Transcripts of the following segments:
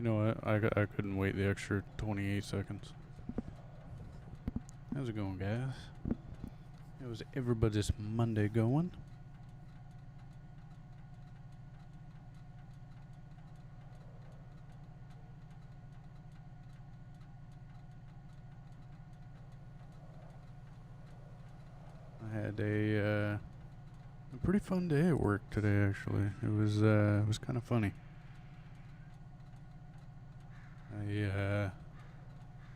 You know what? I couldn't wait the extra 28 seconds. How's it going, guys? How's everybody's Monday going? I had a pretty fun day at work today. Actually, it was kind of funny.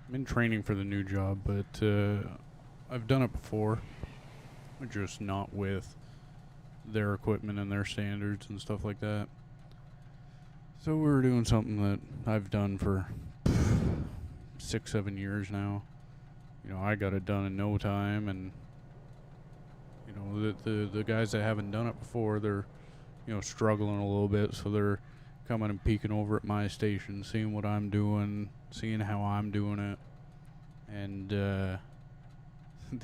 I'm in training for the new job, but I've done it before, just not with their equipment and their standards and stuff like that. So we were doing something that I've done for 6-7 years now. You know, I got it done in no time, and you know the guys that haven't done it before, they're struggling a little bit, so they're coming and peeking over at my station, seeing what I'm doing, seeing how I'm doing it, and the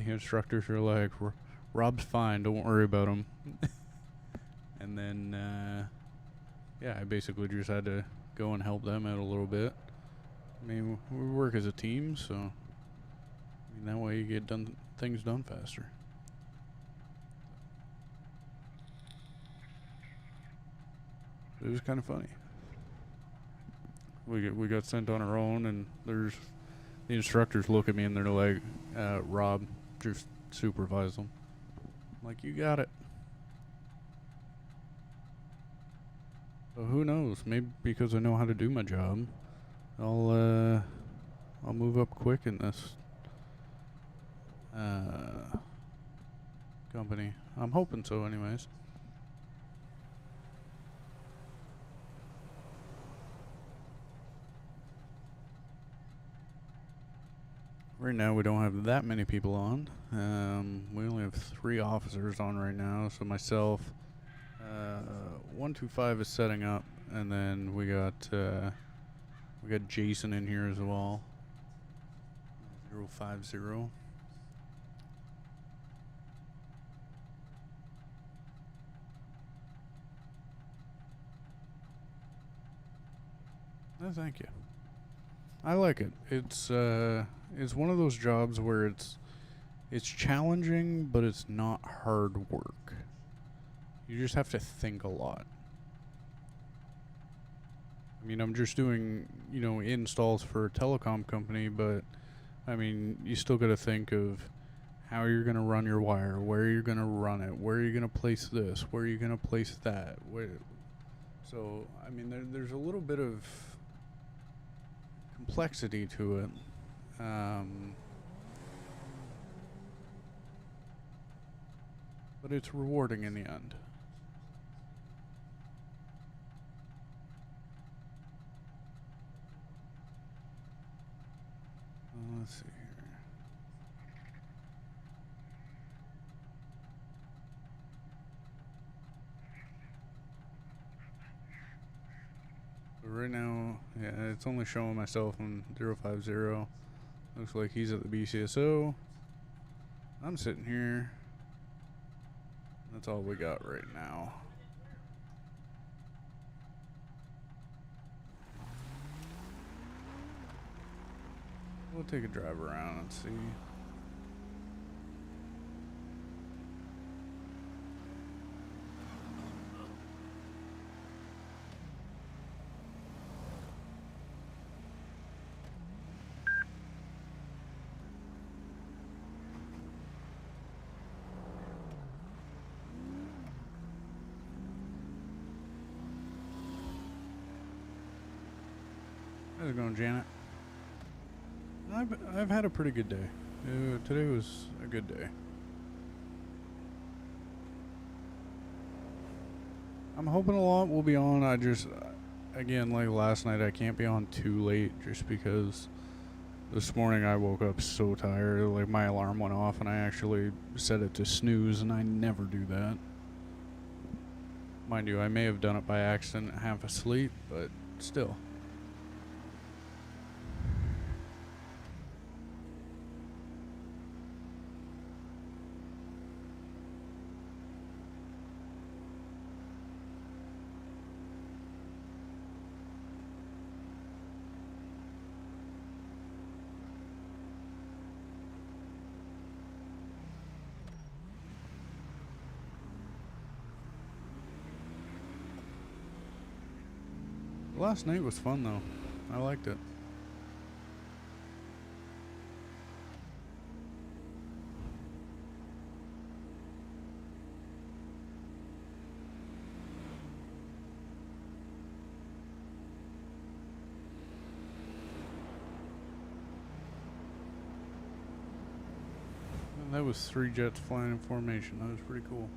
instructors are like, "Rob's fine, don't worry about him." And then yeah, I basically just had to go and help them out a little bit. I mean, we work as a team, so that way you get things done faster. It was kind of funny. We got sent on our own, and the instructors look at me and they're like, "Rob, just supervise them." I'm like, "You got it." So who knows? Maybe because I know how to do my job, I'll move up quick in this company. I'm hoping so, anyways. Right now we don't have that many people on. We only have 3 officers on right now. So myself, 125 is setting up, and then we got Jason in here as well. 050. No, thank you. I like it. It's one of those jobs where it's challenging, but it's not hard work. You just have to think a lot. I mean, I'm just doing, installs for a telecom company, but I mean, you still got to think of how you're going to run your wire, where you're going to run it, where you're going to place this, where you're going to place that. So, I mean, there's a little bit of complexity to it. But it's rewarding in the end. Let's see here. So right now, yeah, it's only showing myself on 050. Looks like he's at the BCSO. I'm sitting here. That's all we got right now. We'll take a drive around and see. How's it going, Janet? I've had a pretty good day. Today was a good day. I'm hoping a lot will be on. I just, again, like last night, I can't be on too late just because this morning I woke up so tired. Like my alarm went off and I actually set it to snooze, and I never do that. Mind you, I may have done it by accident, half asleep, but still. Last night was fun though. I liked it. And that was 3 jets flying in formation. That was pretty cool.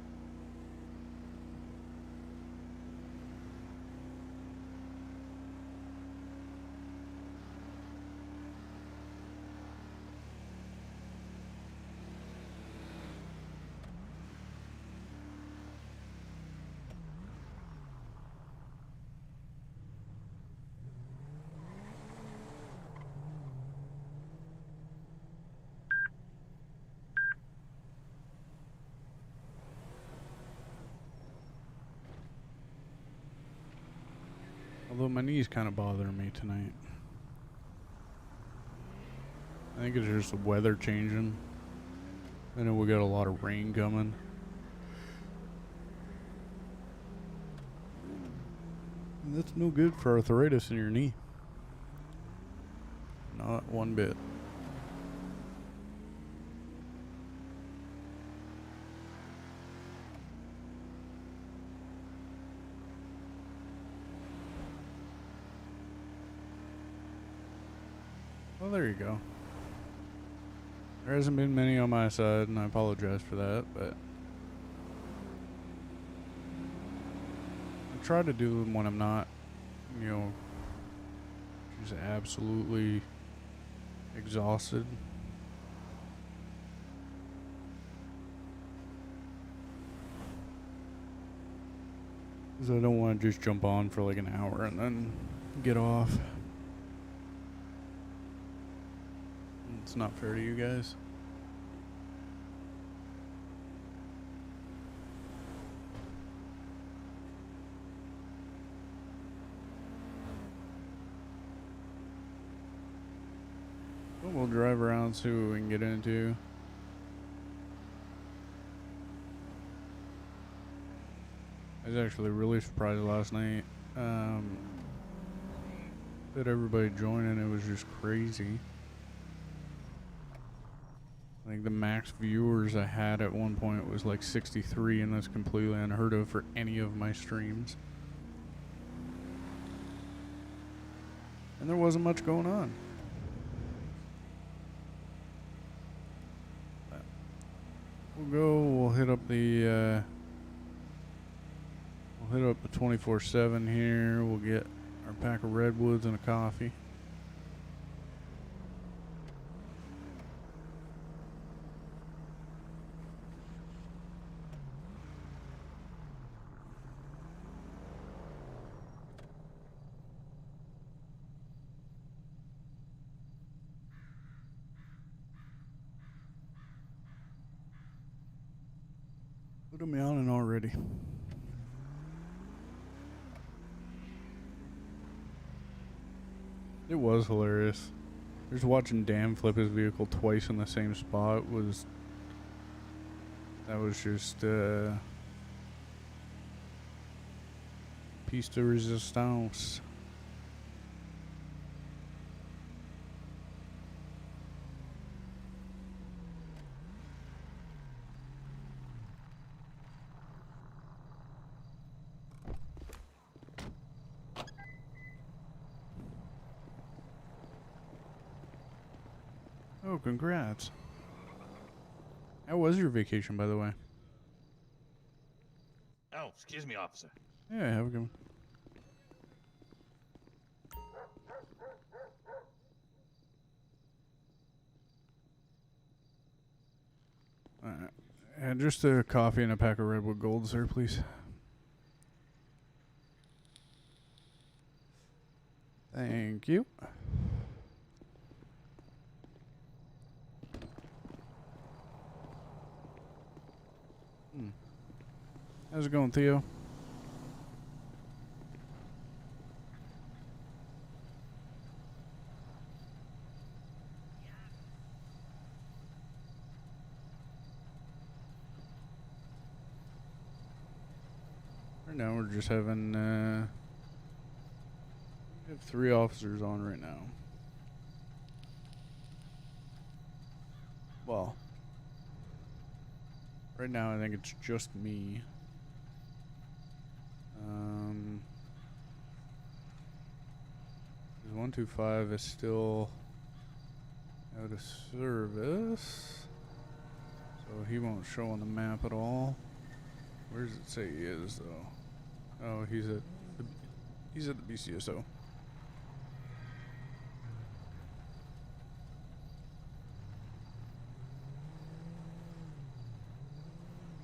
Although my knee's kind of bothering me tonight. I think it's just the weather changing. I know we got a lot of rain coming. And that's no good for arthritis in your knee. Not one bit. Well, there you go. There hasn't been many on my side, and I apologize for that, but I try to do them when I'm not, just absolutely exhausted. Because I don't want to just jump on for like an hour and then get off. It's not fair to you guys. But we'll drive around, see what we can get into. I was actually really surprised last night that everybody joining. It was just crazy. I think the max viewers I had at one point was like 63, and that's completely unheard of for any of my streams. And there wasn't much going on. But we'll hit up the 24/7 here. We'll get our pack of redwoods and a coffee. Put me on and already. It was hilarious. Just watching Dan flip his vehicle twice in the same spot was just piece de resistance. Oh, congrats. How was your vacation, by the way? Oh, excuse me, officer. Yeah, have a good one. Alright. And just a coffee and a pack of Redwood Golds there, please. Thank you. How's it going, Theo? Right now we're just having I have 3 officers on right now. Well, right now I think it's just me. 125 is still out of service, so he won't show on the map at all. Where does it say he is, though? Oh, he's at the BCSO.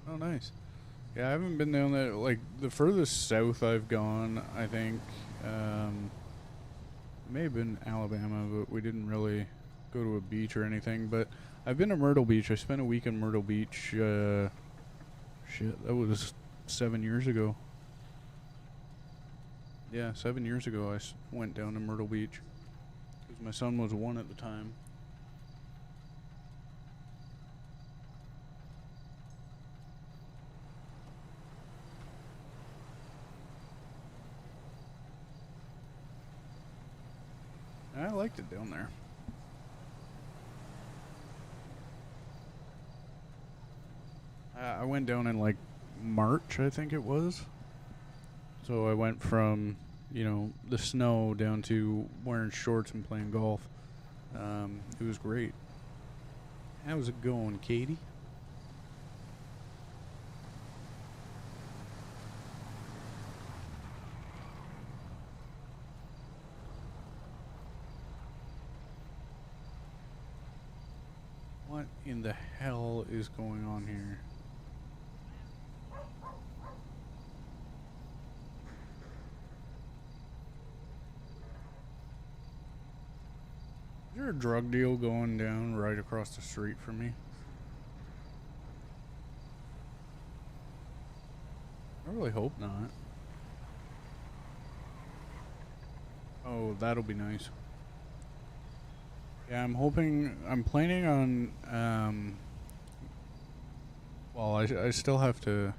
Oh, nice. Yeah, I haven't been down there. Like, the furthest south I've gone, I think, may have been Alabama, but we didn't really go to a beach or anything. But I've been to Myrtle Beach. I spent a week in Myrtle Beach. Shit, that was 7 years ago. Yeah, 7 years ago I went down to Myrtle Beach. Because my son was 1 at the time. I liked it down there. I went down in like March, I think it was. So I went from, the snow down to wearing shorts and playing golf. It was great. How's it going, Katie? What in the hell is going on here? Is there a drug deal going down right across the street from me? I really hope not. Oh, that'll be nice. Yeah, I'm planning on, well, I still have to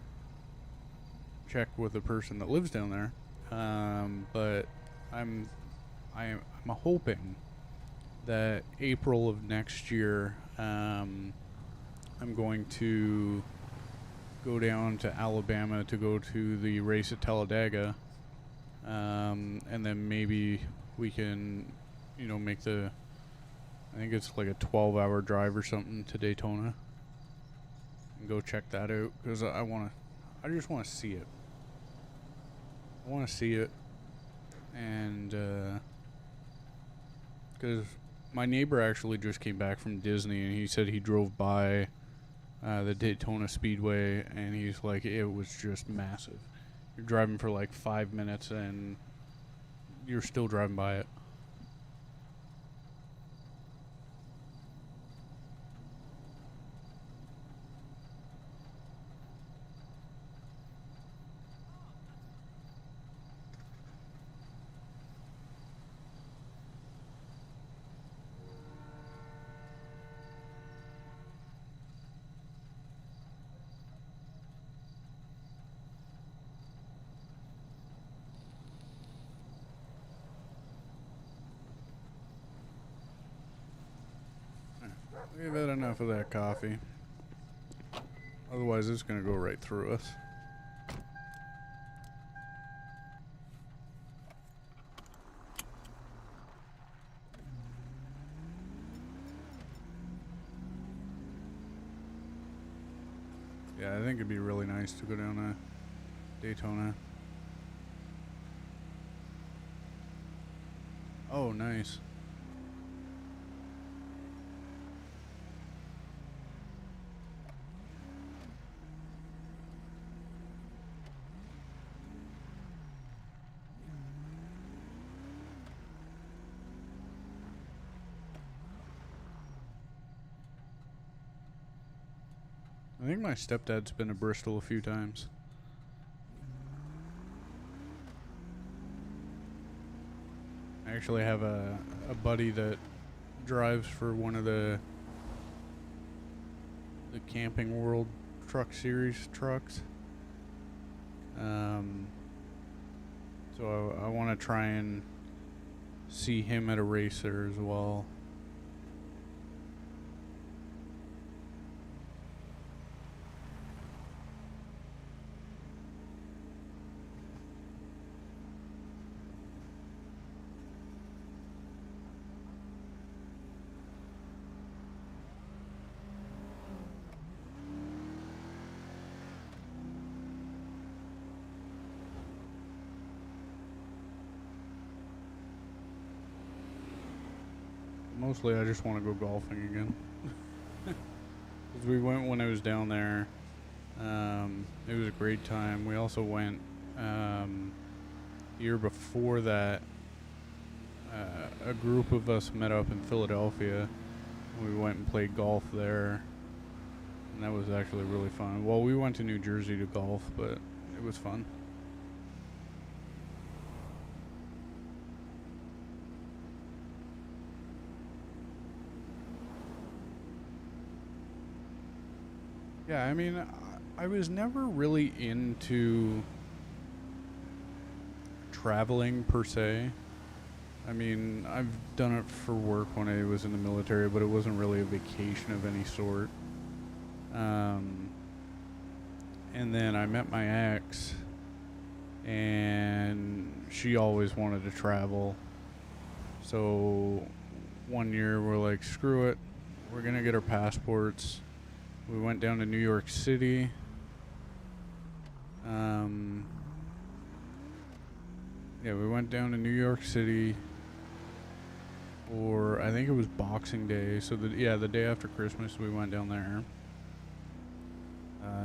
check with the person that lives down there, but I'm hoping that April of next year, I'm going to go down to Alabama to go to the race at Talladega, and then maybe we can, make I think it's like a 12-hour drive or something to Daytona, and go check that out, because I just want to see it. I want to see it, and because my neighbor actually just came back from Disney, and he said he drove by the Daytona Speedway, and he's like, it was just massive. You're driving for like 5 minutes, and you're still driving by it. We've had enough of that coffee. Otherwise, it's going to go right through us. Yeah, I think it'd be really nice to go down to Daytona. Oh, nice. I think my stepdad's been to Bristol a few times. I actually have a buddy that drives for one of the Camping World Truck Series trucks. So I want to try and see him at a race there as well. Mostly I just want to go golfing again. 'Cause we went when I was down there. It was a great time. We also went the year before that. A group of us met up in Philadelphia. We went and played golf there. And that was actually really fun. Well, we went to New Jersey to golf, but it was fun. Yeah, I mean, I was never really into traveling per se. I mean, I've done it for work when I was in the military, but it wasn't really a vacation of any sort. And then I met my ex, and she always wanted to travel. So one year we're like, screw it, we're gonna get our passports. We went down to New York City. Yeah, we went down to New York City for, I think it was Boxing Day. So the day after Christmas we went down there.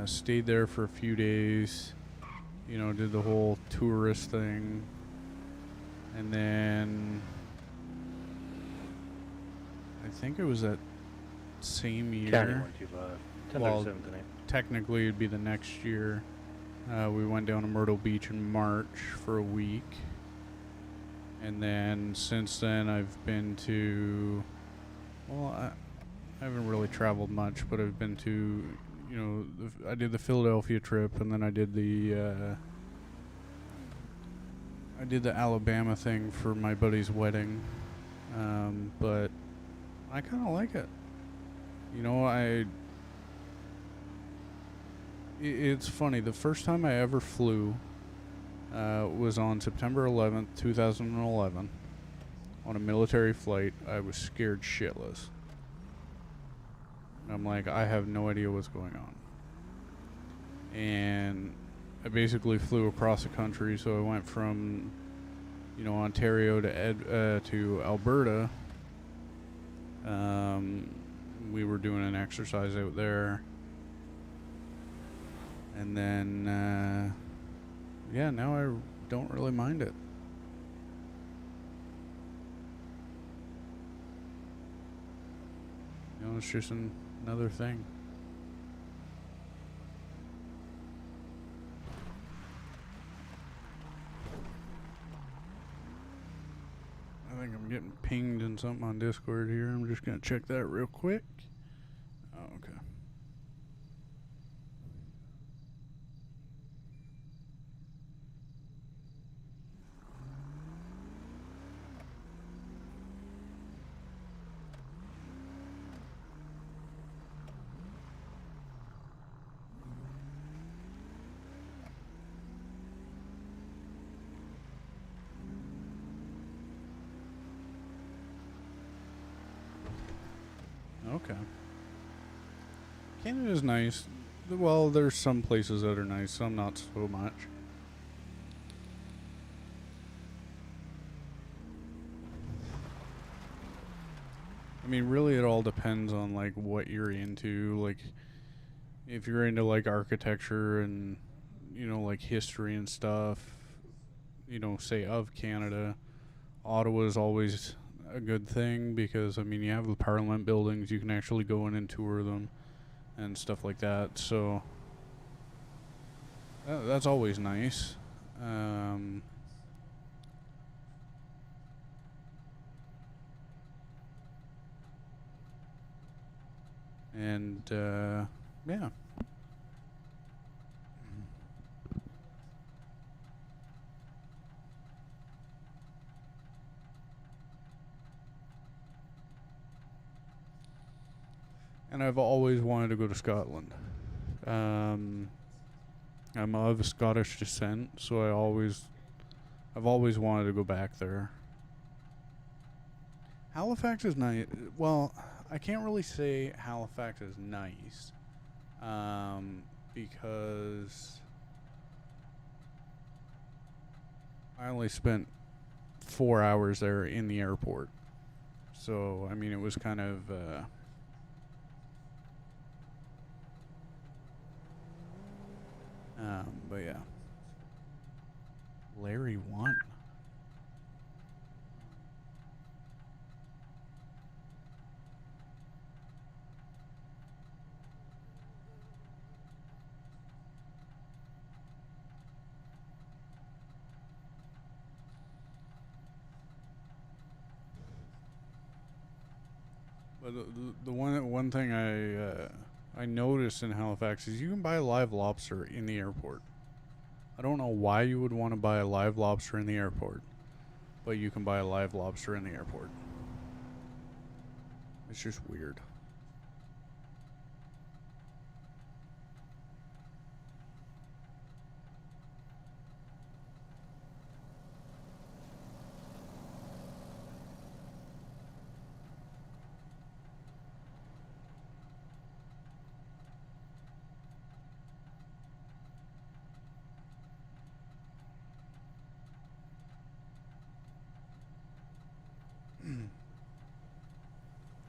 Stayed there for a few days. You know, did the whole tourist thing. And then I think it was that same year. County 125. Well, 1037 tonight. technically it'd be the next year. We went down to Myrtle Beach in March for a week. And then since then I've been to, well, I haven't really traveled much, but I've been to, you know, I did the Philadelphia trip, and then I did the Alabama thing for my buddy's wedding. But I kind of like it. You know, it's funny. The first time I ever flew was on September 11th, 2011, on a military flight. I was scared shitless. I'm like, I have no idea what's going on. And I basically flew across the country, so I went from, you know, Ontario to Alberta. We were doing an exercise out there. And then, now I don't really mind it. You know, it's just another thing. I think I'm getting pinged in something on Discord here. I'm just going to check that real quick. Oh, okay. Okay. Canada's nice. Well, there's some places that are nice, some not so much. I mean, really it all depends on, like, what you're into. Like, if you're into, like, architecture and, you know, like, history and stuff, you know, say, of Canada, Ottawa's always a good thing because, I mean, you have the Parliament buildings, you can actually go in and tour them and stuff like that, so that's always nice. And yeah. and I've always wanted to go to Scotland. I'm of Scottish descent, so I've always wanted to go back there. Halifax is nice. Well, I can't really say Halifax is nice, because I only spent 4 hours there in the airport. So, I mean, it was kind of, but yeah. Larry won. But the one thing I noticed in Halifax is you can buy a live lobster in the airport. I don't know why you would want to buy a live lobster in the airport, but you can buy a live lobster in the airport. It's just weird.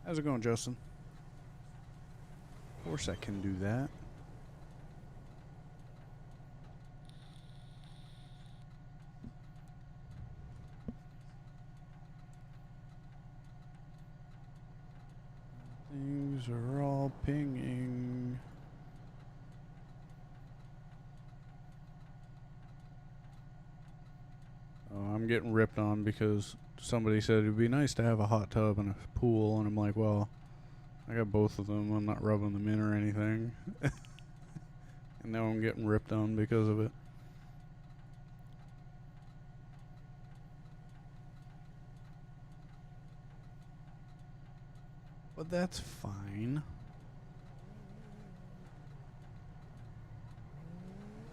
How's it going, Justin? Of course I can do that. Things are all pinging. Oh, I'm getting ripped on because somebody said it'd be nice to have a hot tub and a pool, and I'm like, well, I got both of them. I'm not rubbing them in or anything. And now I'm getting ripped on because of it. But that's fine.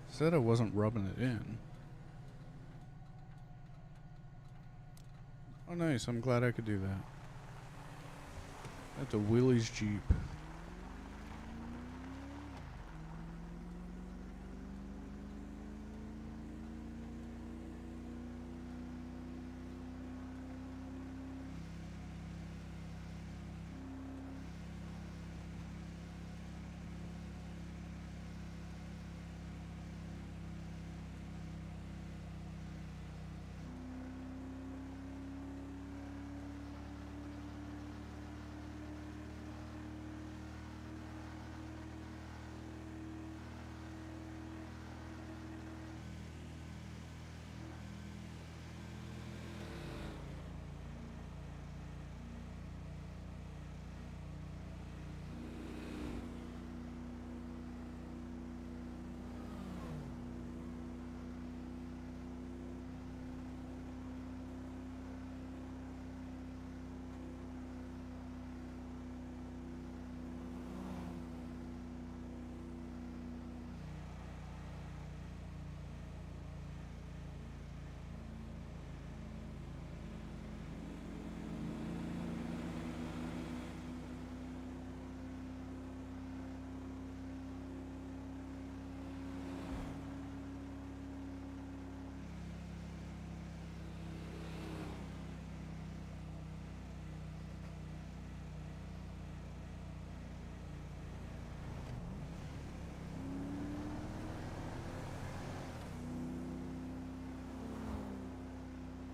Said I wasn't rubbing it in. Oh, nice. I'm glad I could do that. That's a Willys Jeep.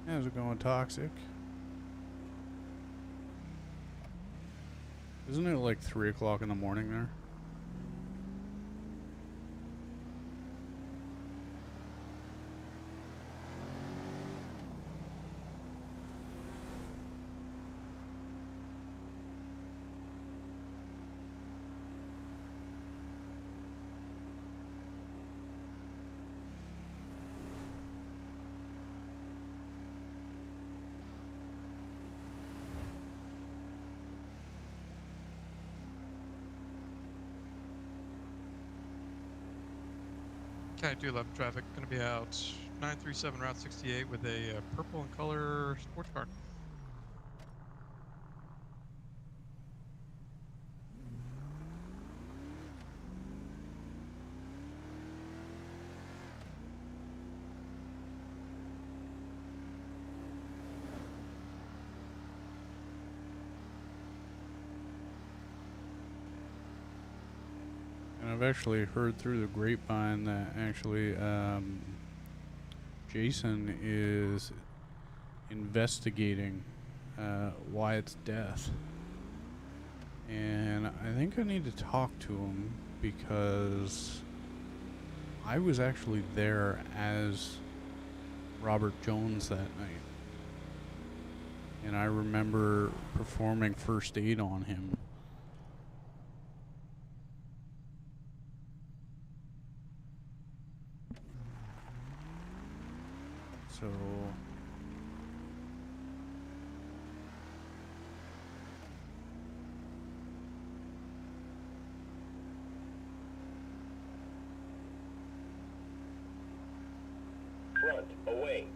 How's it going, Toxic? Isn't it like 3 o'clock in the morning there? County 211 traffic, going to be out 937 Route 68 with a purple in color sports car. And I've actually heard through the grapevine that actually Jason is investigating Wyatt's death. And I think I need to talk to him because I was actually there as Robert Jones that night. And I remember performing first aid on him. So front, away.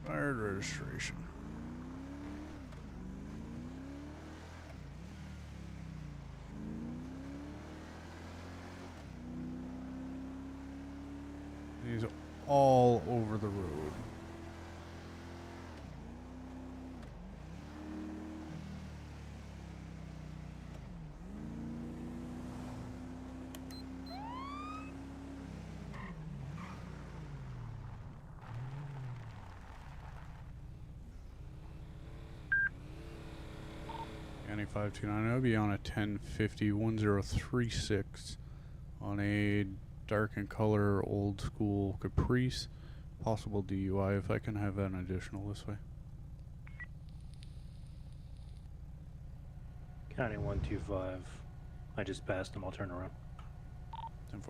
expired registration. He's all over the road. County 529, I'll be on a 1050 1036 on a dark in color old school Caprice. Possible DUI if I can have an additional this way. County 125. I just passed him. I'll turn around. 10-4.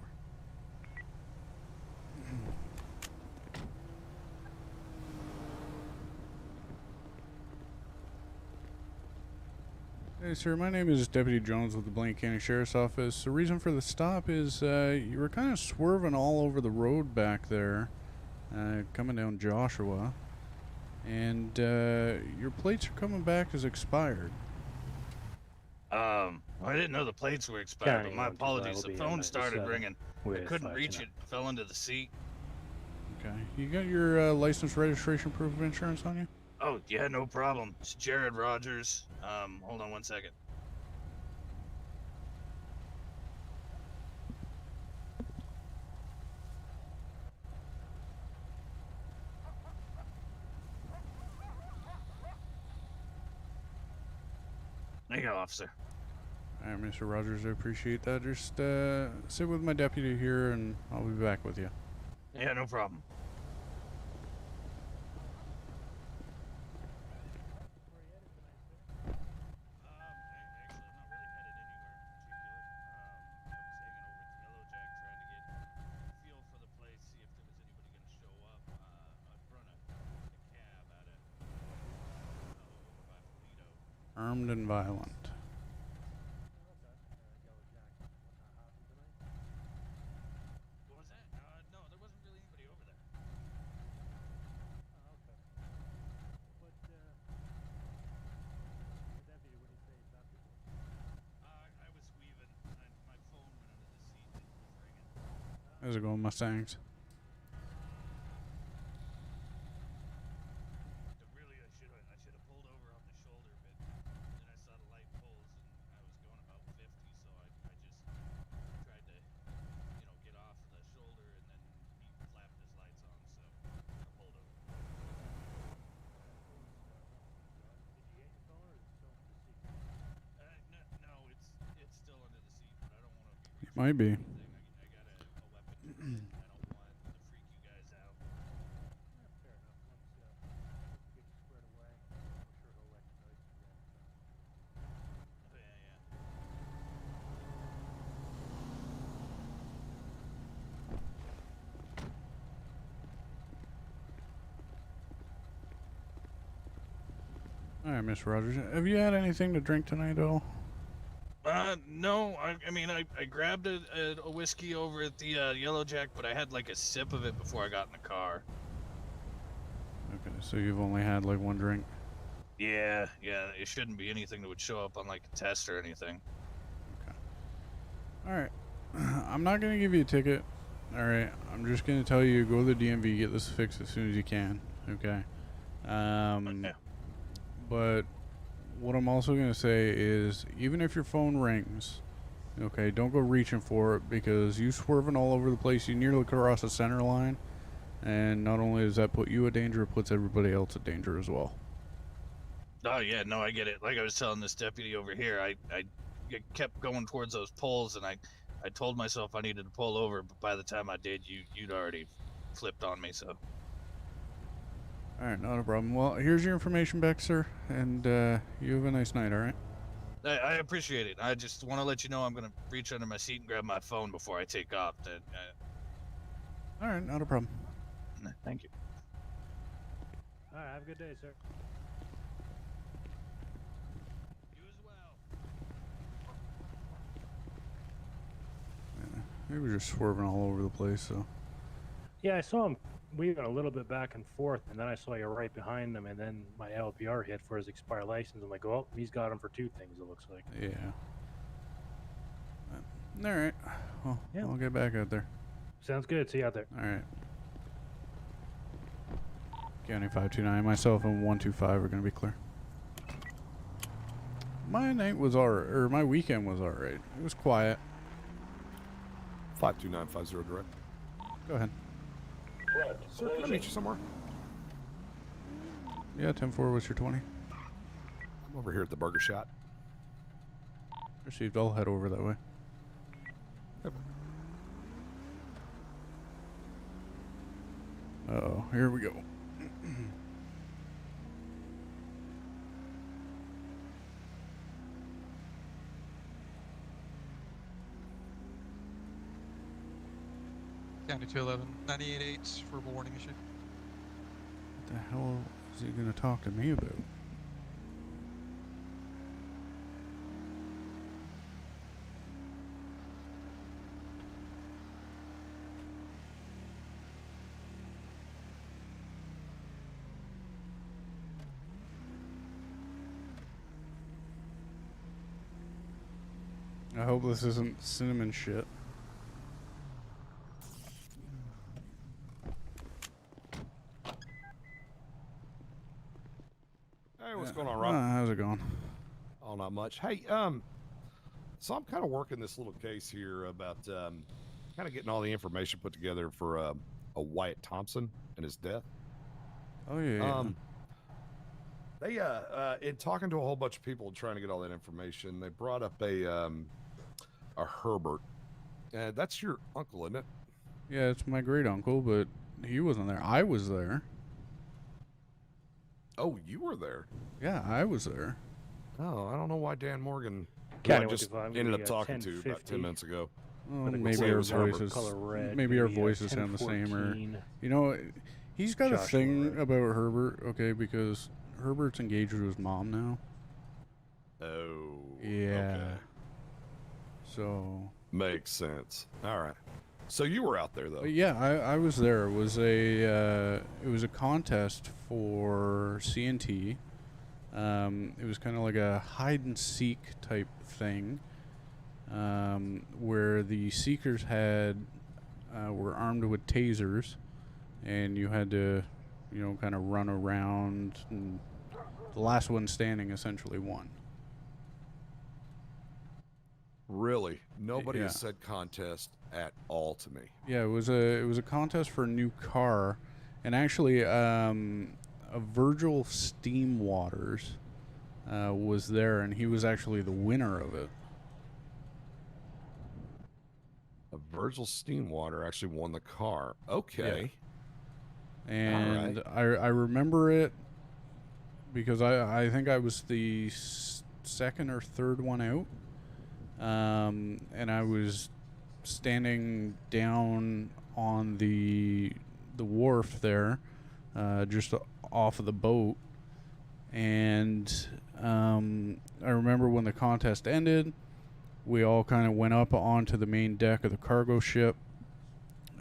Hey, sir, my name is Deputy Jones with the Blaine County Sheriff's Office. The reason for the stop is you were kind of swerving all over the road back there, coming down Joshua, and your plates are coming back as expired. I didn't know the plates were expired, County but my 125 apologies. will The be at phone started 97 ringing. I with couldn't reach 529. it. Fell into the seat. Okay. You got your license, registration, proof of insurance on you? Oh, yeah, no problem. It's Jared Rogers. Hold on one second. There you go, officer. All right, Mr. Rogers, I appreciate that. Just sit with my deputy here, and I'll be back with you. Yeah, no problem. Armed and violent. What was that? No, there wasn't really anybody over there. I was weaving. My phone went under the seat and it was ringing. How's it going, Mustangs? Really, I should have pulled over on the shoulder, but then I saw the light poles and I was going about 50, so I just tried to, get off the shoulder, and then he flapped his lights on, so I pulled over. No, it's still under the seat, but I don't want to be. It might be. I got a weapon. I don't want to freak you guys out. Oh, yeah. Hi, Miss Rogers. Have you had anything to drink tonight at all? No. I mean, I grabbed a whiskey over at the Yellow Jack, but I had like a sip of it before I got in the car. Okay, so you've only had like one drink. Yeah. It shouldn't be anything that would show up on like a test or anything. All right. I'm not gonna give you a ticket. All right. I'm just gonna tell you go to the DMV, get this fixed as soon as you can. Okay. Okay. But what I'm also gonna say is, even if your phone rings, okay, don't go reaching for it because you swerving all over the place. You nearly cross the center line, and not only does that put you at danger, it puts everybody else at danger as well. Oh yeah, no, I get it. Like I was telling this deputy over here, I kept going towards those poles, and I told myself I needed to pull over, but by the time I did, you'd already flipped on me. So All right, not a problem. Well, here's your information back, sir, and you have a nice night. All right. I appreciate it. I just want to let you know I'm gonna reach under my seat and grab my phone before I take off. All right, not a problem. Thank you. All right, have a good day, sir. You as well. He was just swerving all over the place. So. Yeah, I saw him weaving a little bit back and forth, and then I saw you right behind him, and then my LPR hit for his expired license. I'm like, oh, he's got him for two things, it looks like. Yeah. All right. Well, Yeah. I'll get back out there. Sounds good. See you out there. All right. County 529, myself and 125 are gonna be clear. My night was alright, or my weekend was alright. It was quiet. 52950 direct. Go ahead. Sir, can I meet you somewhere? Yeah, 10-4, what's your 20? I'm over here at the Burger Shot. Received. I'll head over that way. Uh-oh, here we go. County 211, 98.8 for warning issue. What the hell is he gonna talk to me about? I hope this isn't cinnamon shit. Hey, what's going on, Rob? How's it going? Oh, not much. Hey, so I'm kind of working this little case here about kind of getting all the information put together for a Wyatt Thompson and his death. Oh yeah. They in talking to a whole bunch of people and trying to get all that information, they brought up a Herbert. That's your uncle, isn't it? Yeah, it's my great uncle, but he wasn't there. I was there. Oh, you were there. Yeah, I was there. Oh, I don't know why Dan Morgan, who County I just 125, ended up maybe, talking to about 1050. 10 minutes ago. Well, But it maybe looks like our it was Herbert. voices, Color red, maybe our maybe, voices sound the same, or 1014. you know, he's got a Joshua, thing right? about Herbert, okay? Because Herbert's engaged with his mom now. Oh, Yeah. okay. So, Makes sense. All right. So you were out there though. but yeah, I was there. It was a contest for CNT. It was kind of like a hide and seek type thing, where the seekers were armed with tasers, and you had to, kind of run around, and the last one standing essentially won. Really? Nobody Yeah. has said contest at all to me. Yeah, it was a contest for a new car, and actually, a Virgil Steam Waters was there, and he was actually the winner of it. A Virgil Steamwater actually won the car. Okay. And I remember it because I think I was the second or third one out, and I was standing down on the wharf there, just off of the boat, And I remember when the contest ended, we all kind of went up onto the main deck of the cargo ship.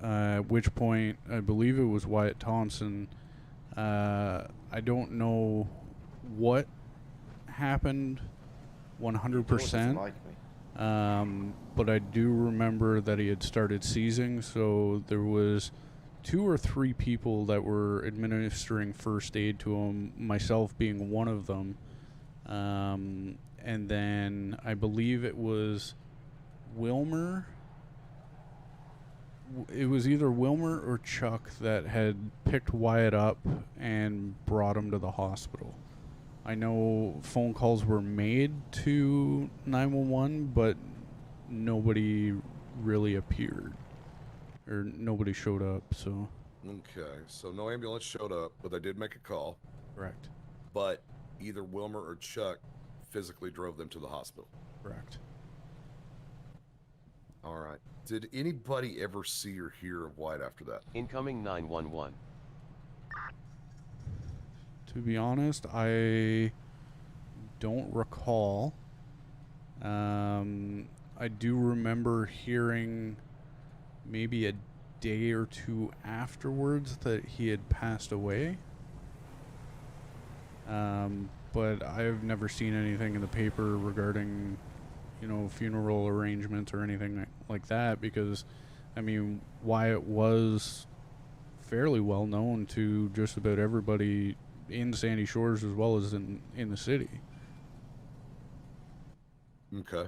At which point, I believe it was Wyatt Thompson. I don't know what happened 100%. Like me. But I do remember that he had started seizing, so there was 2 or 3 people that were administering first aid to him, myself being one of them. And then I believe it was Wilmer. It was either Wilmer or Chuck that had picked Wyatt up and brought him to the hospital. I know phone calls were made to 911, but nobody really appeared. Or nobody showed up, so. Okay, so no ambulance showed up, but they did make a call. Correct. But either Wilmer or Chuck physically drove them to the hospital. Correct. All right. Did anybody ever see or hear of White after that? Incoming 911. To be honest, I don't recall. I do remember hearing maybe a day or 2 afterwards that he had passed away. But I've never seen anything in the paper regarding, funeral arrangements or anything like that, because, I mean, Wyatt was fairly well known to just about everybody in Sandy Shores as well as in the city. Okay.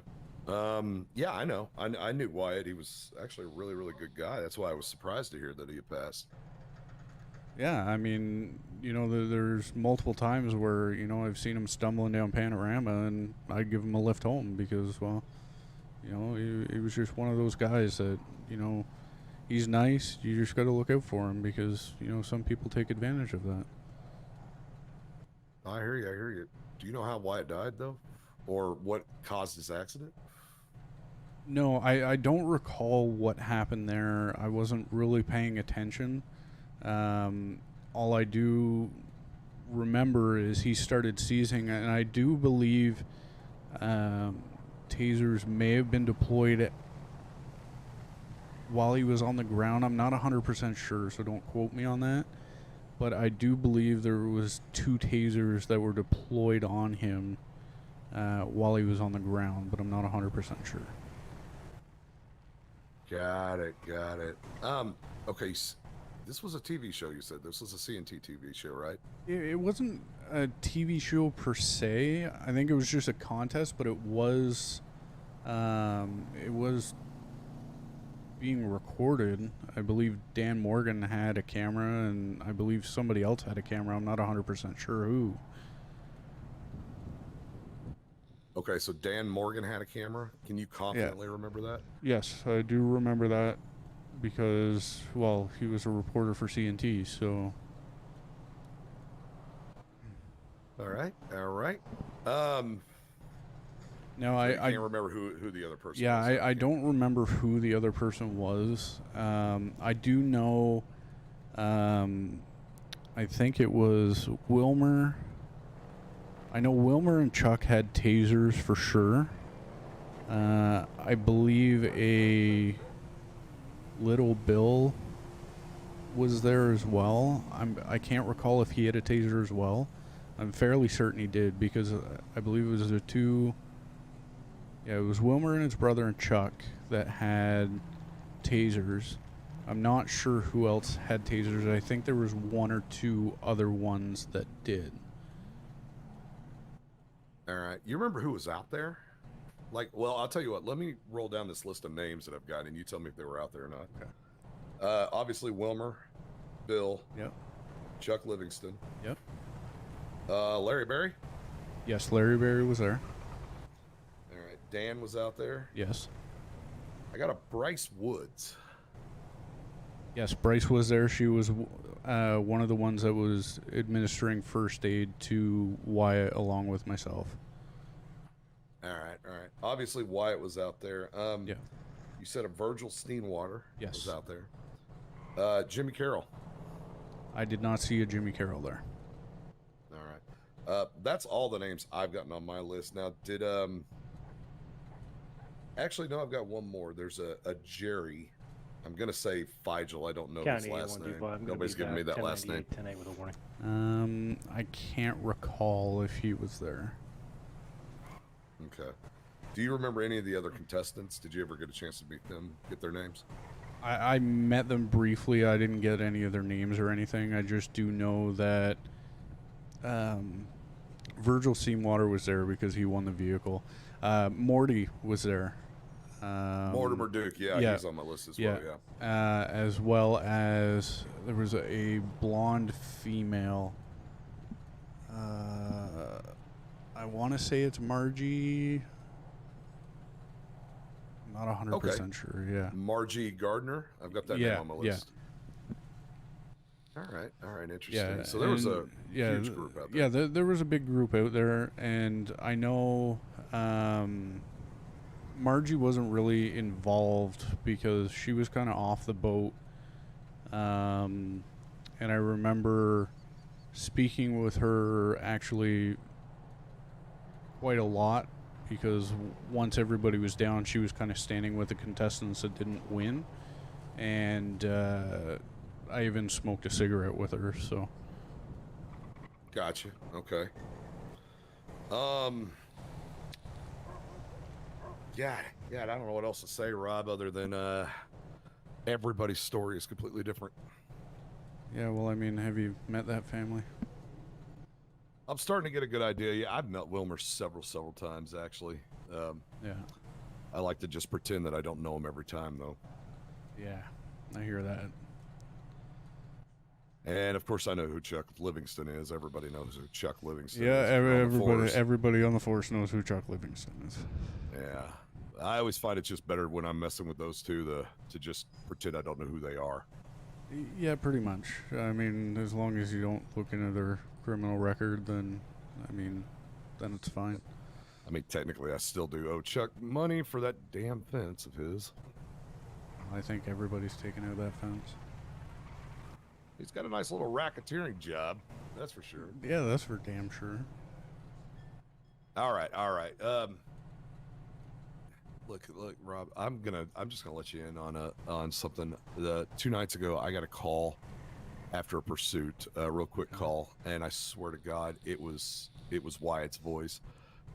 Yeah, I know. I knew Wyatt. He was actually a really, really good guy. That's why I was surprised to hear that he had passed. Yeah, I mean, there's multiple times where, I've seen him stumbling down Panorama and I give him a lift home because, well, he was just one of those guys that, he's nice. You just got to look out for him because, some people take advantage of that. I hear you. I hear you. Do you know how Wyatt died, though? Or what caused his accident? No, I don't recall what happened there. I wasn't really paying attention. All I do remember is he started seizing, and I do believe tasers may have been deployed while he was on the ground. I'm not 100% sure, so don't quote me on that. But I do believe there was 2 tasers that were deployed on him while he was on the ground, but I'm not 100% sure. Got it. Okay. This was a TV show, you said. This was a CNT TV show, right? It wasn't a TV show per se. I think it was just a contest, but it was being recorded. I believe Dan Morgan had a camera, and I believe somebody else had a camera. I'm not 100% sure who. Okay, so Dan Morgan had a camera. Can you confidently remember that? Yes, I do remember that because, well, he was a reporter for CNT, so. All right. No, So I can't remember who the other person yeah, was. I don't remember who the other person was. I do know, I think it was Wilmer. I know Wilmer and Chuck had tasers for sure. I believe a Little Bill was there as well. I can't recall if he had a taser as well. I'm fairly certain he did because I believe it was the 2. Yeah, it was Wilmer and his brother and Chuck that had tasers. I'm not sure who else had tasers. I think there was 1 or 2 other ones that did. All right. You remember who was out there? Well, I'll tell you what. Let me roll down this list of names that I've got, and you tell me if they were out there or not. Okay. Obviously, Wilmer, Bill. Yep. Chuck Livingston. Yep. Larry Berry. Yes, Larry Berry was there. All right. Dan was out there. Yes. I got a Bryce Woods. Yes, Bryce was there. She was one of the ones that was administering first aid to Wyatt along with myself. All right. Obviously, Wyatt was out there. Yeah. You said a Virgil Steenwater Yes. was out there. Jimmy Carroll. I did not see a Jimmy Carroll there. All right. That's all the names I've gotten on my list. Now, did actually no, I've got one more. There's a Jerry. I'm gonna say Figel. I don't know his County last 125. name. I'm gonna Nobody's be giving me back that last name. 1098 tonight with a warning. I can't recall if he was there. Okay. Do you remember any of the other contestants? Did you ever get a chance to meet them, get their names? I met them briefly. I didn't get any of their names or anything. I just do know that Virgil Seamwater was there because he won the vehicle. Morty was there. Mortimer Duke, yeah, he's on my list as well, yeah. As well as there was a blonde female. I want to say it's Margie. I'm not 100% sure, yeah. Margie Gardner? I've got that name on my list. All right, interesting. Yeah, so there was a huge group out there. Yeah, there was a big group out there, and I know Margie wasn't really involved because she was kind of off the boat. And I remember speaking with her actually quite a lot because once everybody was down, she was kind of standing with the contestants that didn't win. And I even smoked a cigarette with her, so. Gotcha. Okay. Yeah, I don't know what else to say, Rob, other than everybody's story is completely different. Yeah, well, I mean, have you met that family? I'm starting to get a good idea. Yeah, I've met Wilmer several times, actually. Yeah. I like to just pretend that I don't know him every time, though. Yeah, I hear that. And of course, I know who Chuck Livingston is. Everybody knows who Chuck Livingston Yeah, is. everybody on the force knows who Chuck Livingston is. Yeah, I always find it just better when I'm messing with those two to just pretend I don't know who they are. Yeah, pretty much. I mean, as long as you don't look into their criminal record, then it's fine. I mean, technically, I still do owe Chuck money for that damn fence of his. I think everybody's taken out that fence. He's got a nice little racketeering job, that's for sure. Yeah, that's for damn sure. All right. Look, Rob. I'm just gonna let you in on something. 2 nights ago, I got a call after a pursuit, a real quick call, and I swear to God, it was Wyatt's voice,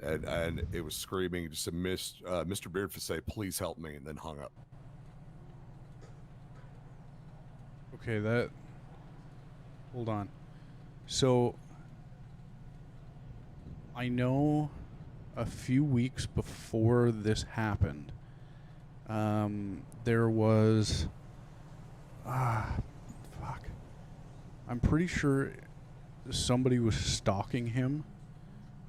and it was screaming. It just said, "Mr. Beardfist, please help me," and then hung up. Okay, hold on. So, I know a few weeks before this happened, there was... fuck. I'm pretty sure somebody was stalking him,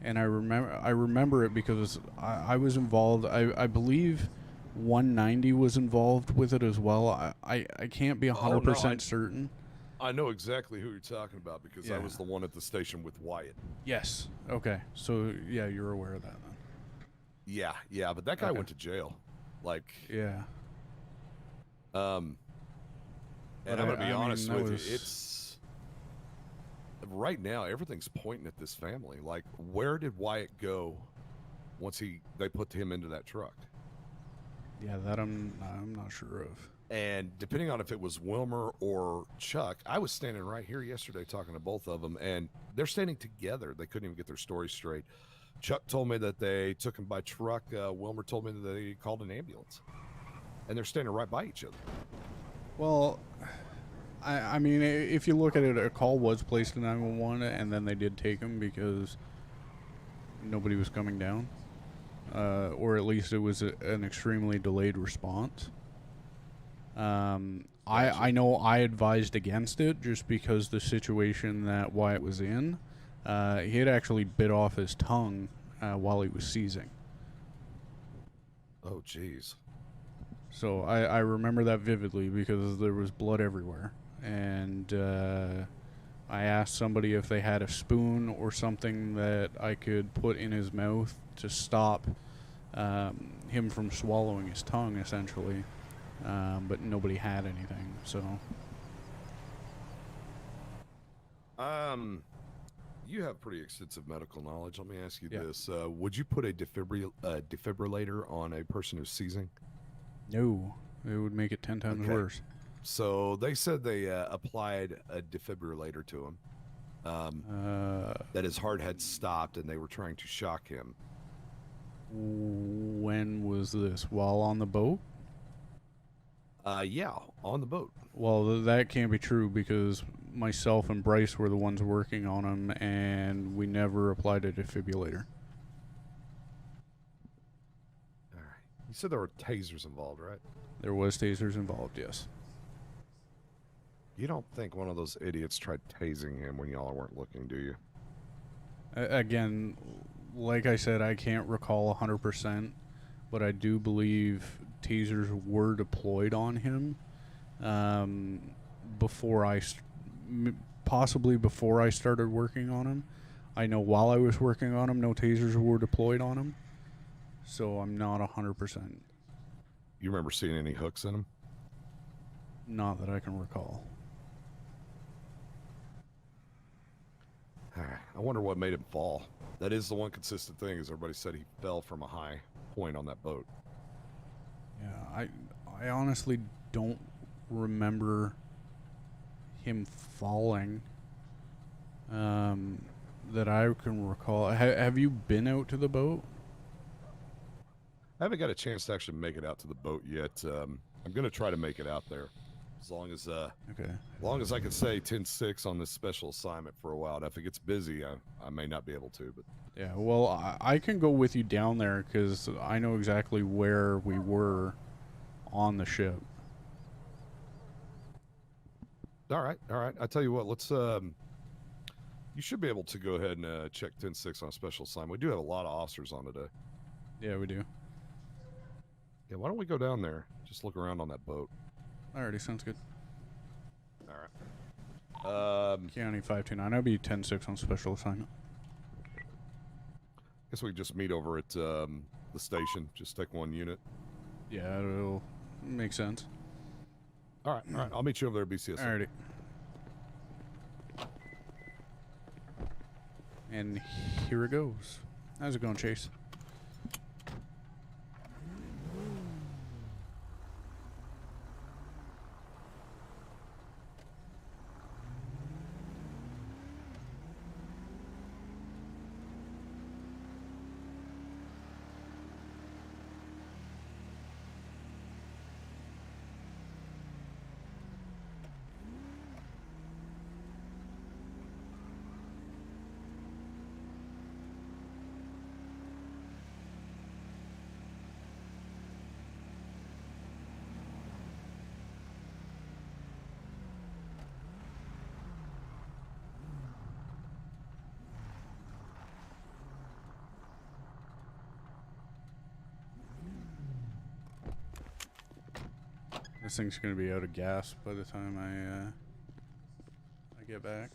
and I remember it because I was involved. I believe 190 was involved with it as well. I can't be 100% certain. I know exactly who you're talking about because I was the one at the station with Wyatt. Yes. Okay. So yeah, you're aware of that then. Yeah, but that guy went to jail. Like, yeah. And I'm gonna be honest with you, it's right now everything's pointing at this family. Like, where did Wyatt go once they put him into that truck? Yeah, that I'm not sure of. And depending on if it was Wilmer or Chuck, I was standing right here yesterday talking to both of them, and they're standing together. They couldn't even get their story straight. Chuck told me that they took him by truck. Wilmer told me that they called an ambulance, and they're standing right by each other. Well, I mean, if you look at it, a call was placed to 911, and then they did take him because nobody was coming down, or at least it was an extremely delayed response. I know I advised against it just because the situation that Wyatt was in, he had actually bit off his tongue while he was seizing. Oh, jeez. So I remember that vividly because there was blood everywhere. And I asked somebody if they had a spoon or something that I could put in his mouth to stop him from swallowing his tongue, essentially. But nobody had anything, so. You have pretty extensive medical knowledge. Let me ask you Yeah. this: would you put a defibrillator on a person who's seizing? No, it would make it 10 times Okay. worse. So they said they applied a defibrillator to him. That his heart had stopped, and they were trying to shock him. When was this? While on the boat? Yeah, on the boat. Well, that can't be true because myself and Bryce were the ones working on him, and we never applied a defibrillator. All right. You said there were tasers involved, right? There was tasers involved, yes. You don't think one of those idiots tried tasing him when y'all weren't looking, do you? Again, like I said, I can't recall 100%, but I do believe tasers were deployed on him before possibly before I started working on him. I know while I was working on him, no tasers were deployed on him, so I'm not 100%. You remember seeing any hooks in him? Not that I can recall. All right. I wonder what made him fall. That is the one consistent thing, is everybody said he fell from a high point on that boat. Yeah, I honestly don't remember him falling that I can recall. Have you been out to the boat? I haven't got a chance to actually make it out to the boat yet. I'm going to try to make it out there. As long as I can say 10-6 on this special assignment for a while. Now, if it gets busy, I may not be able to. But Yeah, well, I can go with you down there because I know exactly where we were on the ship. all right. I tell you what, let's. You should be able to go ahead and check 10-6 on a special assignment. We do have a lot of officers on today. Yeah, we do. Yeah, why don't we go down there? Just look around on that boat. Alrighty, sounds good. All right. County 529. I'll be 10-6 on special assignment. Guess we can just meet over at the station. Just take one unit. Yeah, it'll make sense. All right. I'll meet you over there at BCS. Alrighty. And here it goes. How's it going, Chase? This thing's gonna be out of gas by the time I get back.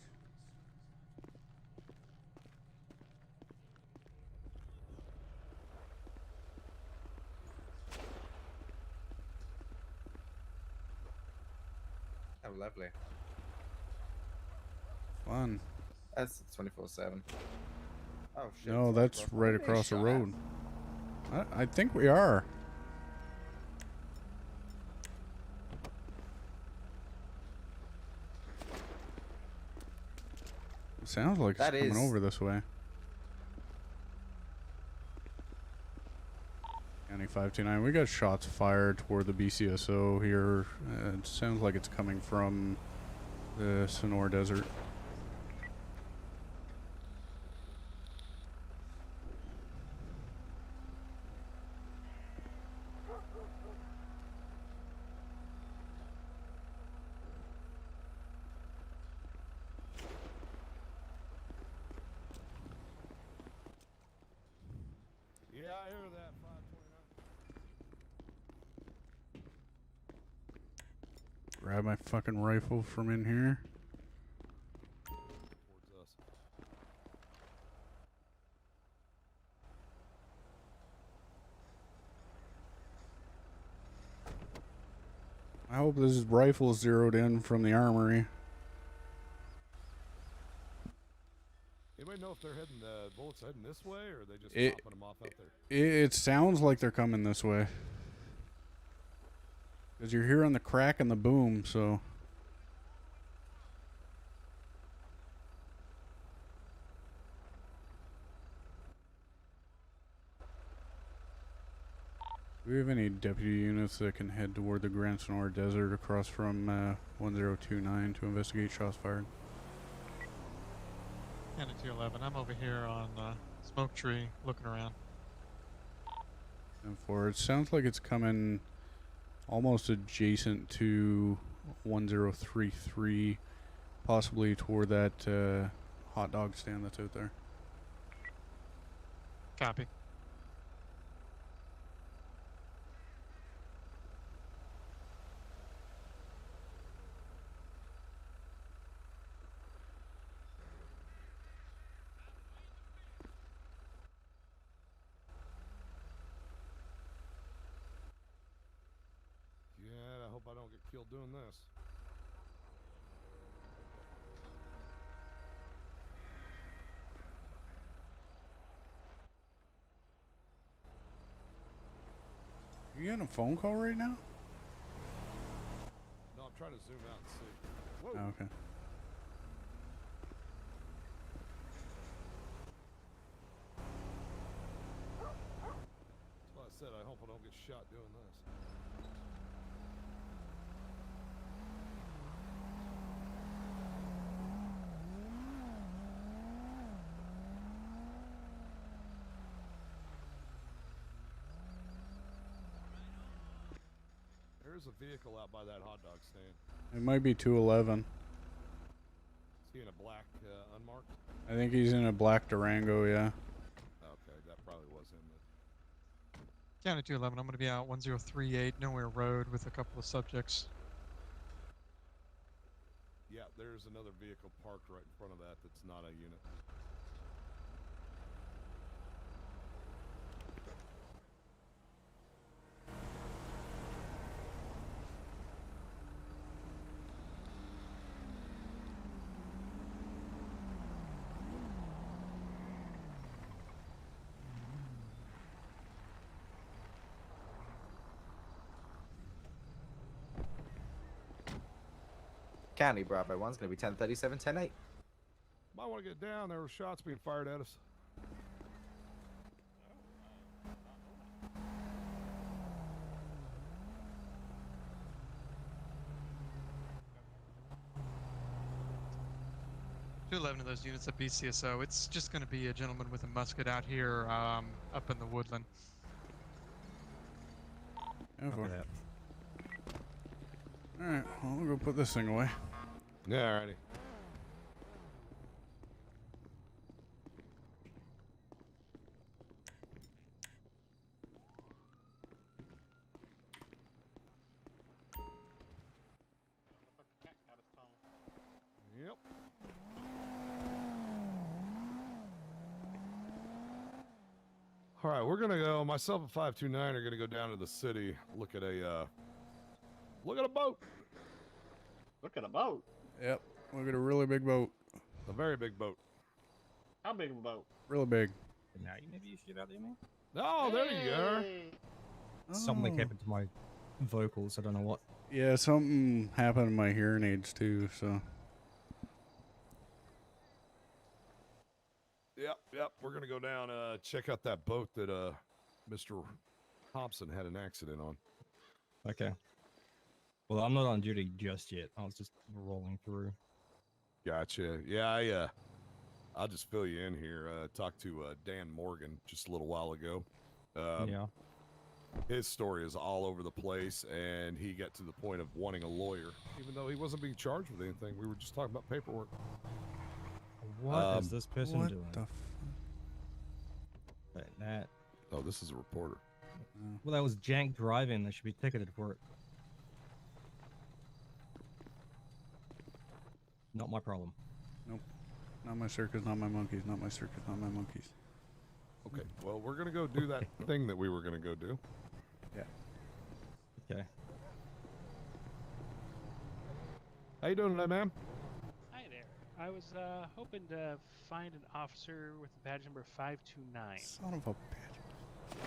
Oh, lovely. Fun. That's 24/7. Oh shit. No, it's that's across- right Are we being across the shot at? road. I think we are. It sounds like it's That coming is- over this way. County 529. We got shots fired toward the BCSO here. It sounds like it's coming from the Sonora Desert. Yeah, I hear that. 529. Grab my fucking rifle from in here. Towards us. I hope this rifle is zeroed in from the armory. Anybody know if they're heading bullets heading this way or are they just It- popping them off out there? It sounds like they're coming this way. Because you're hearing the crack and the boom, so. Do we have any deputy units that can head toward the Grand Sonora Desert across from 1029 to investigate shots fired? County 211. I'm over here on Smoke Tree looking around. And for it sounds like it's coming almost adjacent to 1033, possibly toward that hot dog stand that's out there. Copy. Yeah, I hope I don't get killed doing this. You getting a phone call right now? No, I'm trying to zoom out and see. Whoa. Oh, okay. That's why I said I hope I don't get shot doing this. There's a vehicle out by that hot dog stand. It might be 211. Is he in a black unmarked? I think he's in a black Durango, yeah. Okay, that probably was him then. County 211. I'm going to be out 1038 Nowhere Road with a couple of subjects. Yeah, there's another vehicle parked right in front of that that's not a unit. County Bravo 1's going to be 1037, 10-8. Might want to get down. There were shots being fired at us. Two 11 of those units at BCSO. It's just going to be a gentleman with a musket out here up in the woodland. Yeah, for that. Alright, well, we'll go put this thing away. Yeah, alrighty. Yep. All right, we're gonna go. Myself and 529 are gonna go down to the city. Look at a boat. Look at a boat. Yep, look at a really big boat. A very big boat. How big of a boat? Really big. Now maybe you should out there, man. Oh, there you are. Hey. Something Oh. happened to my vocals. I don't know what. Yeah, something happened to my hearing aids too, so. Yep. We're gonna go down. Check out that boat that Mr. Thompson had an accident on. Okay. Well, I'm not on duty just yet. I was just rolling through. Gotcha. Yeah, I'll just fill you in here. Talked to Dan Morgan just a little while ago. Yeah. His story is all over the place, and he got to the point of wanting a lawyer, even though he wasn't being charged with anything. We were just talking about paperwork. What is this person What doing? the That. Oh, this is a reporter. Well, that was jank driving. They should be ticketed for it. Not my problem. Not my circus, not my monkeys, not my circus, not my monkeys. Okay, well, we're gonna go do that thing that we were gonna go do. Okay. How you doing today, ma'am? Hi there. I was hoping to find an officer with the badge number 529. Son of a bitch. What the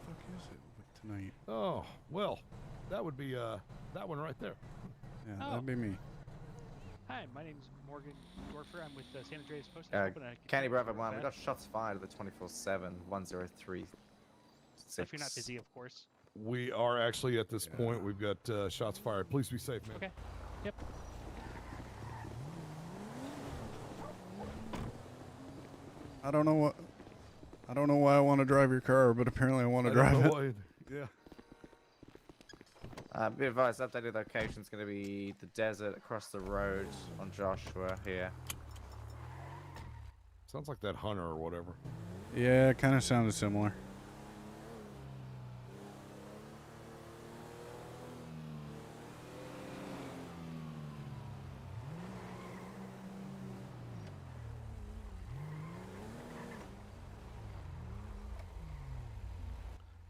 fuck is it with tonight? Oh, well, that would be that one right there. Yeah, Oh. that'd be me. Hi, my name's Morgan Dorfer. I'm with San Andreas Post. I was hoping I could Candy talk to Bravo you 1, about we that. got shots fired at the 24/7 1036. If you're not busy, of course. We are actually at this Yeah. point. We've got shots fired. Please be safe, man. Okay. Yep. I don't know why I want to drive your car, but apparently I want to drive it. Yeah. Be advised, updated location is going to be the desert across the road on Joshua here. Sounds like that hunter or whatever. Yeah, it kind of sounded similar.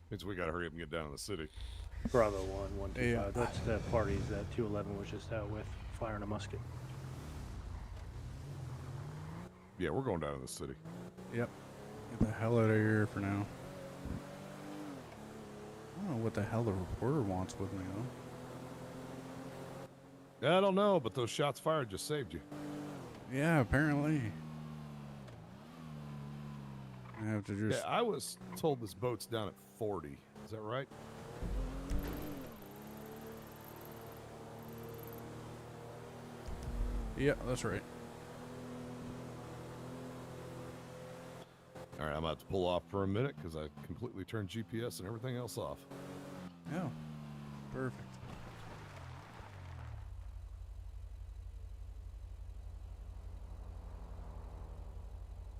Means we gotta hurry up and get down to the city. Bravo 1, 125. Yeah. That's the parties that 211 was just out with, firing a musket. Yeah, we're going down to the city. Yep. Get the hell out of here for now. I don't know what the hell the reporter wants with me, though. I don't know, but those shots fired just saved you. Yeah, apparently. I have to just... Yeah, I was told this boat's down at 40. Is that right? Yeah, that's right. All right, I'm about to pull off for a minute because I completely turned GPS and everything else off. Yeah. Perfect.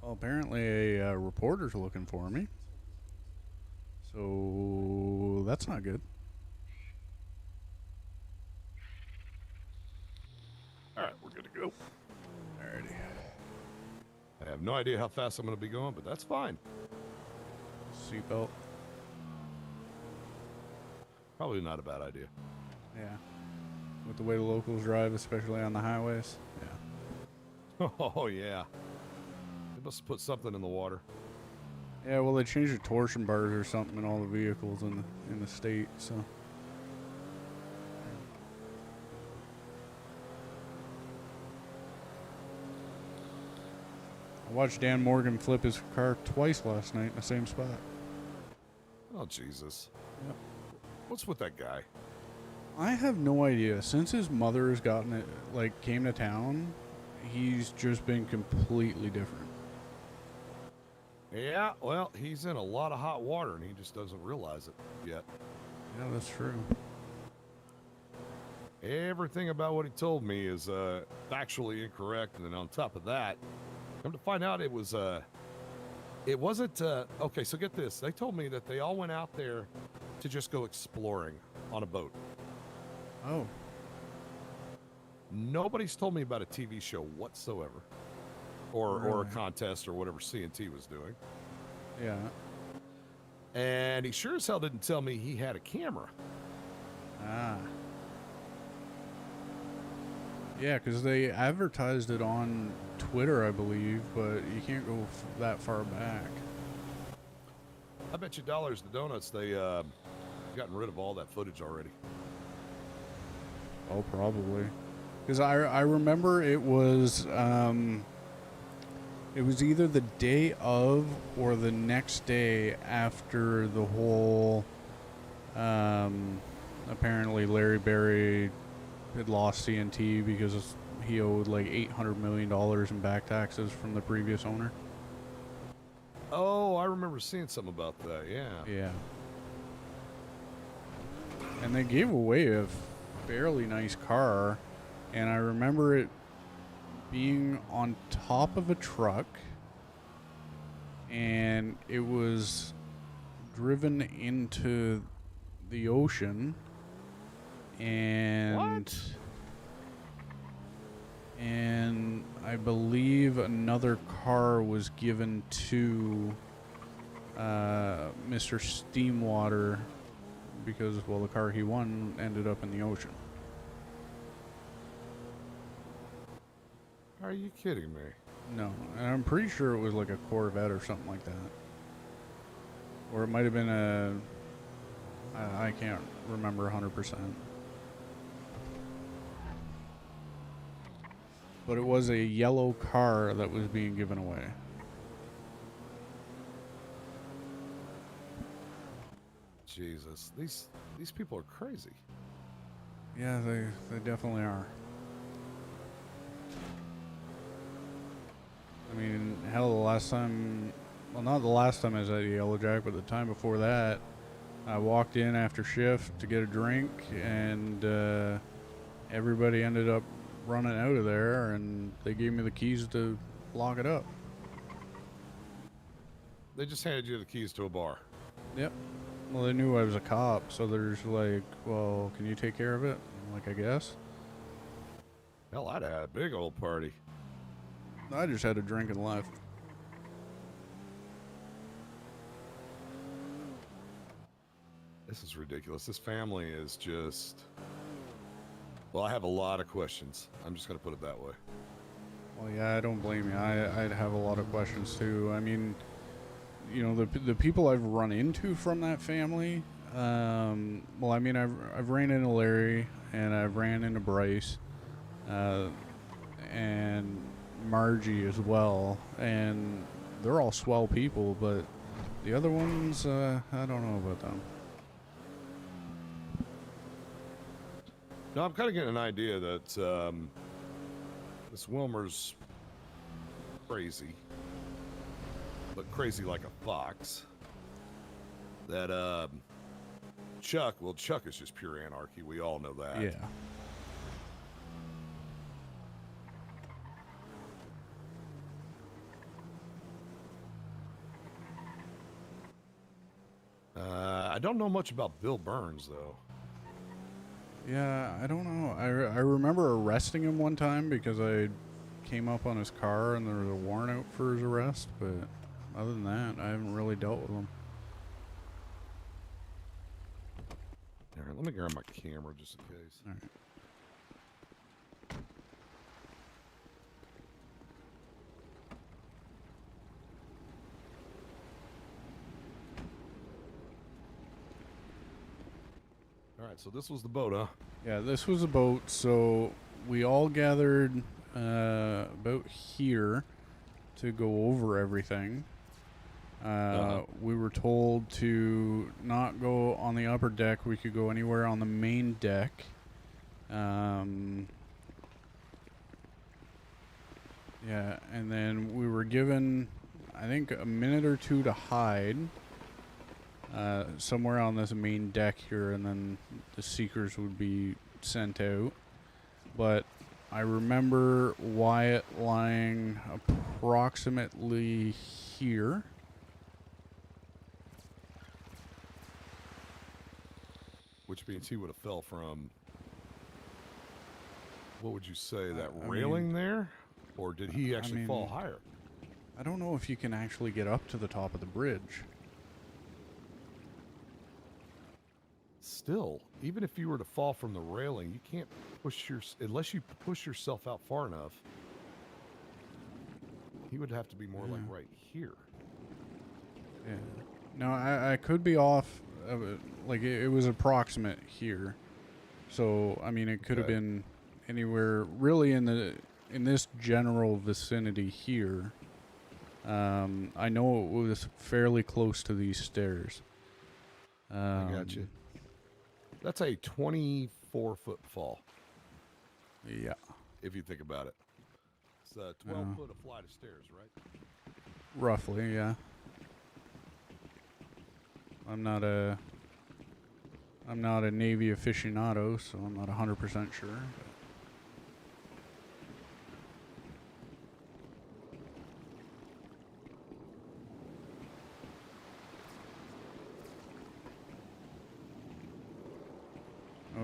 Well, apparently a reporter's looking for me. So that's not good. All right, we're good to go. Alrighty. I have no idea how fast I'm going to be going, but that's fine. Seatbelt. Probably not a bad idea. Yeah. With the way the locals drive, especially on the highways. Yeah. Oh, yeah. They must have put something in the water. Yeah, well, they changed the torsion bars or something in all the vehicles in the state, so. I watched Dan Morgan flip his car twice last night in the same spot. Oh, Jesus. Yep. What's with that guy? I have no idea. Since his mother has gotten it, like, came to town, he's just been completely different. Yeah, well, he's in a lot of hot water and he just doesn't realize it yet. Yeah, that's true. Everything about what he told me is factually incorrect, and then on top of that, come to find out it wasn't. Okay, so get this. They told me that they all went out there to just go exploring on a boat. Oh. Nobody's told me about a TV show whatsoever, or a Really? contest or whatever CNT was doing. Yeah. And he sure as hell didn't tell me he had a camera. Ah. Yeah, because they advertised it on Twitter, I believe, but you can't go that far back. I bet you dollars to donuts they gotten rid of all that footage already. Oh, probably. Because I remember it was either the day of or the next day after the whole apparently Larry Berry had lost CNT because he owed like $800 million in back taxes from the previous owner. Oh, I remember seeing something about that. Yeah. Yeah. And they gave away a fairly nice car, and I remember it being on top of a truck, and it was driven into the ocean, and and I believe another car was given to Mr. Steamwater because, well, the car he won ended up in the ocean. Are you kidding me? No, and I'm pretty sure it was like a Corvette or something like that. Or it might have been I can't remember 100%. But it was a yellow car that was being given away. Jesus, these people are crazy. Yeah, they definitely are. I mean, hell, the last time, well, not the last time I was at Yellow Jack, but the time before that, I walked in after shift to get a drink, and everybody ended up running out of there, and they gave me the keys to lock it up. They just handed you the keys to a bar. Yep. Well, they knew I was a cop, so they're just like, well, can you take care of it? I'm like, I guess. Hell, I'd have had a big old party. I just had a drink and left. This is ridiculous. This family is just... Well, I have a lot of questions. I'm just going to put it that way. Well, yeah, I don't blame you. I'd have a lot of questions too. I mean, you know, the people I've run into from that family. Well, I mean, I've ran into Larry and I've ran into Bryce, and Margie as well, and they're all swell people. But the other ones, I don't know about them. No, I'm kind of getting an idea that this Wilmer's crazy, but crazy like a fox. That Chuck, well, Chuck is just pure anarchy. We all know that. Yeah. I don't know much about Bill Burns though. Yeah, I don't know. I remember arresting him one time because I came up on his car and there was a warrant out for his arrest, but other than that, I haven't really dealt with him. All right, let me grab my camera just in case. All right. All right, so this was the boat, huh? Yeah, this was a boat, so we all gathered about here to go over everything. We were told to not go on the upper deck. We could go anywhere on the main deck. Yeah, and then we were given, I think, a minute or two to hide somewhere on this main deck here, and then the seekers would be sent out. But I remember Wyatt lying approximately here. Which means he would have fell from, what would you say, that I railing mean, there? Or did he actually fall mean, higher? I don't know if you can actually get up to the top of the bridge. Still, even if you were to fall from the railing, you can't push unless you push yourself out far enough. He would have to be more like right here. Yeah. No, I could be off. Like it was approximate here, so I mean it could have been anywhere really in this general vicinity here. I know it was fairly close to these stairs. I got you. That's a 24-foot fall. Yeah. If you think about it. It's 12 foot a flight of stairs, right? Roughly, yeah. I'm not a Navy aficionado, so I'm not 100% sure.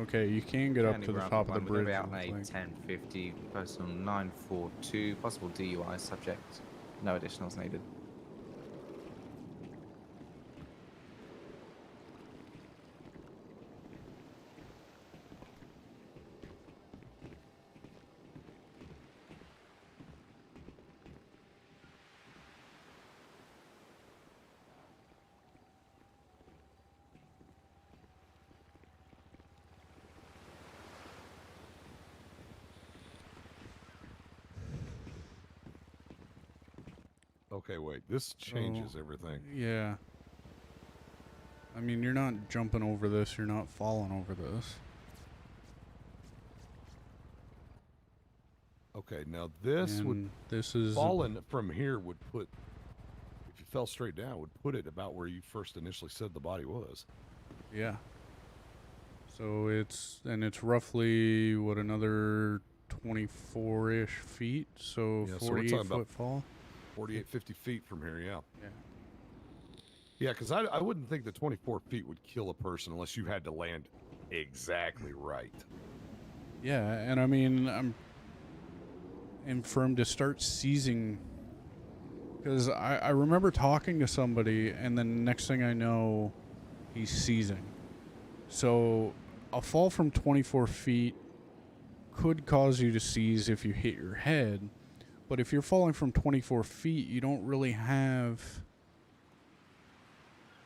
Okay, you can get up to the top of the bridge. We're out on a 1050, postal 942, possible DUI subject. No additionals needed. Okay, wait. This changes everything. Yeah. I mean, you're not jumping over this. You're not falling over this. Okay, now this would And this is fallen from here would put, if you fell straight down, would put it about where you first initially said the body was. Yeah. So it's roughly what, another 24-ish feet. So Yeah, so we're talking 48 about foot fall. 48, 50 feet from here, yeah. Yeah. Yeah, because I wouldn't think that 24 feet would kill a person unless you had to land exactly right. Yeah, and I mean, and for him to start seizing, because I remember talking to somebody, and then next thing I know, he's seizing. So a fall from 24 feet could cause you to seize if you hit your head, but if you're falling from 24 feet, you don't really have,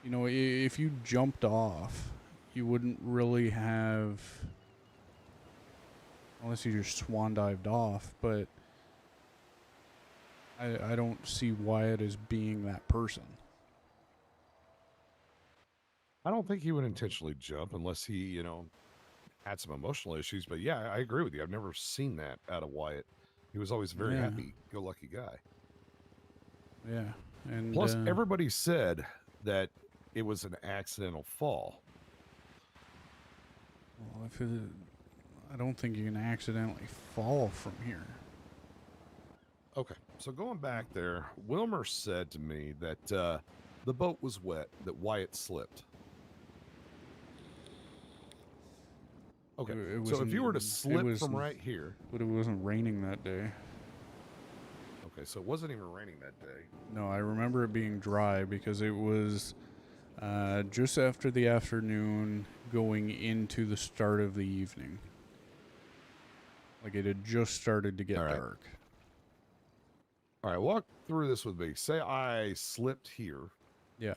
you know, if you jumped off, you wouldn't really have, unless you just swan dived off, but I don't see Wyatt as being that person. I don't think he would intentionally jump unless he, you know, had some emotional issues. But yeah, I agree with you. I've never seen that out of Wyatt. He was always a very Yeah. happy-go-lucky guy. Yeah, and Plus, everybody said that it was an accidental fall. well, I don't think you can accidentally fall from here. Okay, so going back there, Wilmer said to me that the boat was wet, that Wyatt slipped. Okay, It so if you were to wasn't- it slip was- from right here, But it wasn't raining that day. okay, so it wasn't even raining that day. No, I remember it being dry because it was just after the afternoon going into the start of the evening. Like it had just started to get All right. dark. All right, walk through this with me. Say I slipped here. Yeah.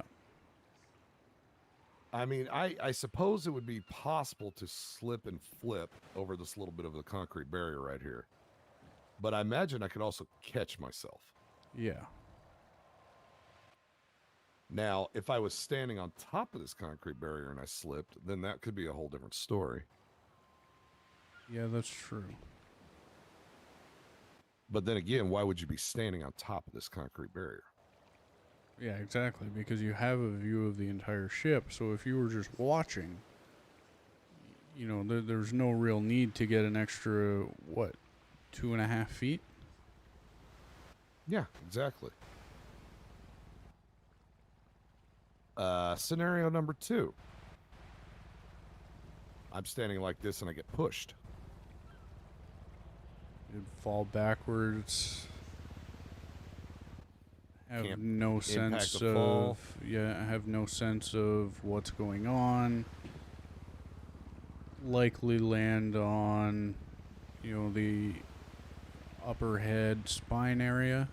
I mean, I suppose it would be possible to slip and flip over this little bit of the concrete barrier right here. But I imagine I could also catch myself. Yeah. Now, if I was standing on top of this concrete barrier and I slipped, then that could be a whole different story. Yeah, that's true. But then again, why would you be standing on top of this concrete barrier? Yeah, exactly. Because you have a view of the entire ship. So if you were just watching, you know, there's no real need to get an extra, what, 2.5 feet? Yeah, exactly. Scenario number 2. I'm standing like this and I get pushed. You'd fall backwards. Have Can't no impact sense the fall. of have no sense of what's going on. Likely land on, you know, the upper head spine area.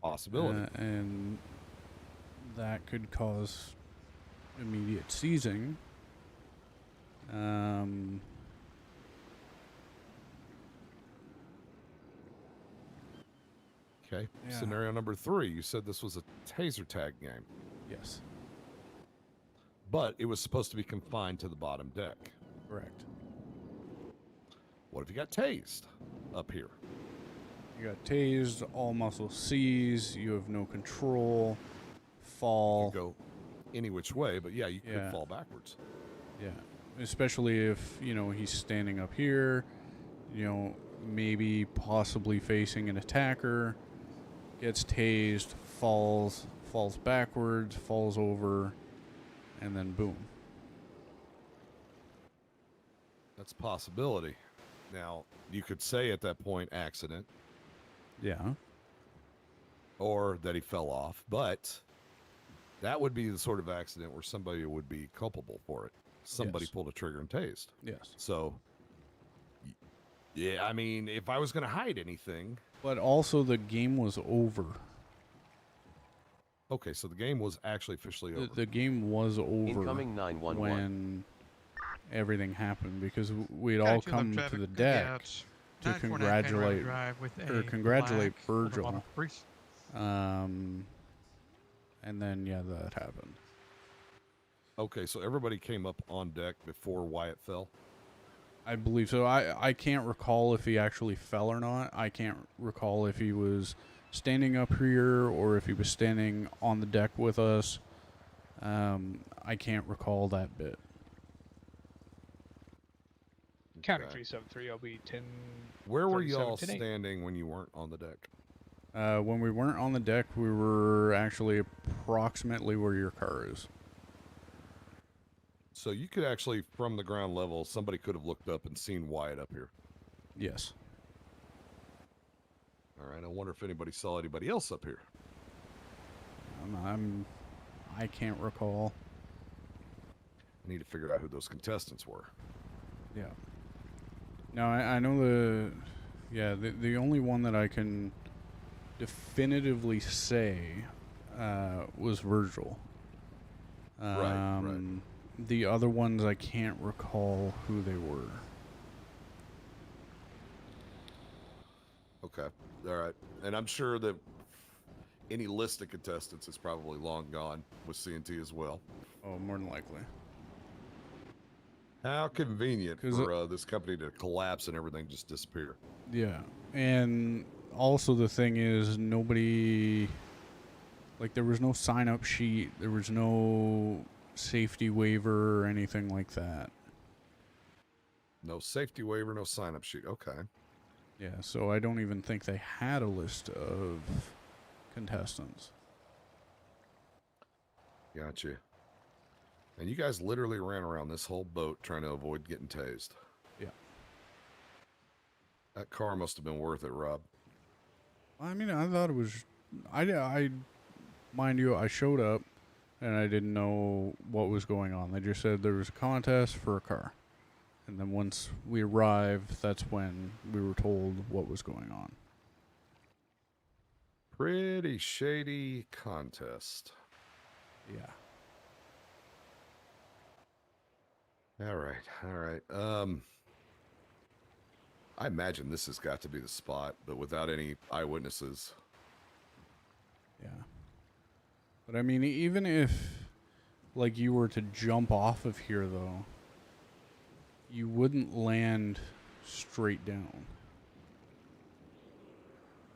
Possibility. And that could cause immediate seizing. Okay. Yeah. Scenario number 3. You said this was a taser tag game, Yes, but it was supposed to be confined to the bottom deck. correct. What if you got tased up here? You got tased, all muscles seize, you have no control, You fall. could go any which way, but yeah, you could Yeah. fall backwards. Yeah, especially if, you know, he's standing up here, you know, maybe possibly facing an attacker, gets tased, falls backwards, falls over, and then boom. That's a possibility. Now, you could say at that point accident Yeah. or that he fell off, but that would be the sort of accident where somebody would be culpable for it. Somebody Yes. pulled a trigger and tased. Yes. So, yeah, I mean, if I was going to hide anything. But also the game was over. Okay, so the game was actually officially over. The game was over Incoming 911. when everything happened because we'd Guy all 211 come to traffic, the gonna be deck. out to 949 Panorama congratulate Drive with or a congratulate black Ultra Virgil. Model Caprice. And then yeah, that happened. Okay, so everybody came up on deck before Wyatt fell. I believe so. I can't recall if he actually fell or not. I can't recall if he was standing up here or if he was standing on the deck with us. I can't recall that bit. Counter Okay. 373. I'll be 10. Where were 37, y'all 10-8. standing when you weren't on the deck? When we weren't on the deck, we were actually approximately where your car is. So you could actually, from the ground level, somebody could have looked up and seen Wyatt up here. Yes. All right, I wonder if anybody saw anybody else up here. I can't recall. I need to figure out who those contestants were. Yeah. No, I know the only one that I can definitively say was Virgil. Right. The other ones I can't recall who they were. Okay, all right. And I'm sure that any list of contestants is probably long gone with CNT as well. Oh, more than likely. How convenient 'Cause for this company to collapse and everything just disappear. Yeah, and also the thing is, nobody, like, there was no sign-up sheet, there was no safety waiver or anything like that. No safety waiver, no sign-up sheet. Okay. Yeah, so I don't even think they had a list of contestants. Gotcha. And you guys literally ran around this whole boat trying to avoid getting tased. Yeah. That car must have been worth it, Rob. I mean, I thought it was, I mind you, I showed up and I didn't know what was going on. They just said there was a contest for a car. And then once we arrived, that's when we were told what was going on. Pretty shady contest. Yeah. All right. I imagine this has got to be the spot, but without any eyewitnesses. Yeah. But I mean, even if, like, you were to jump off of here, though, you wouldn't land straight down.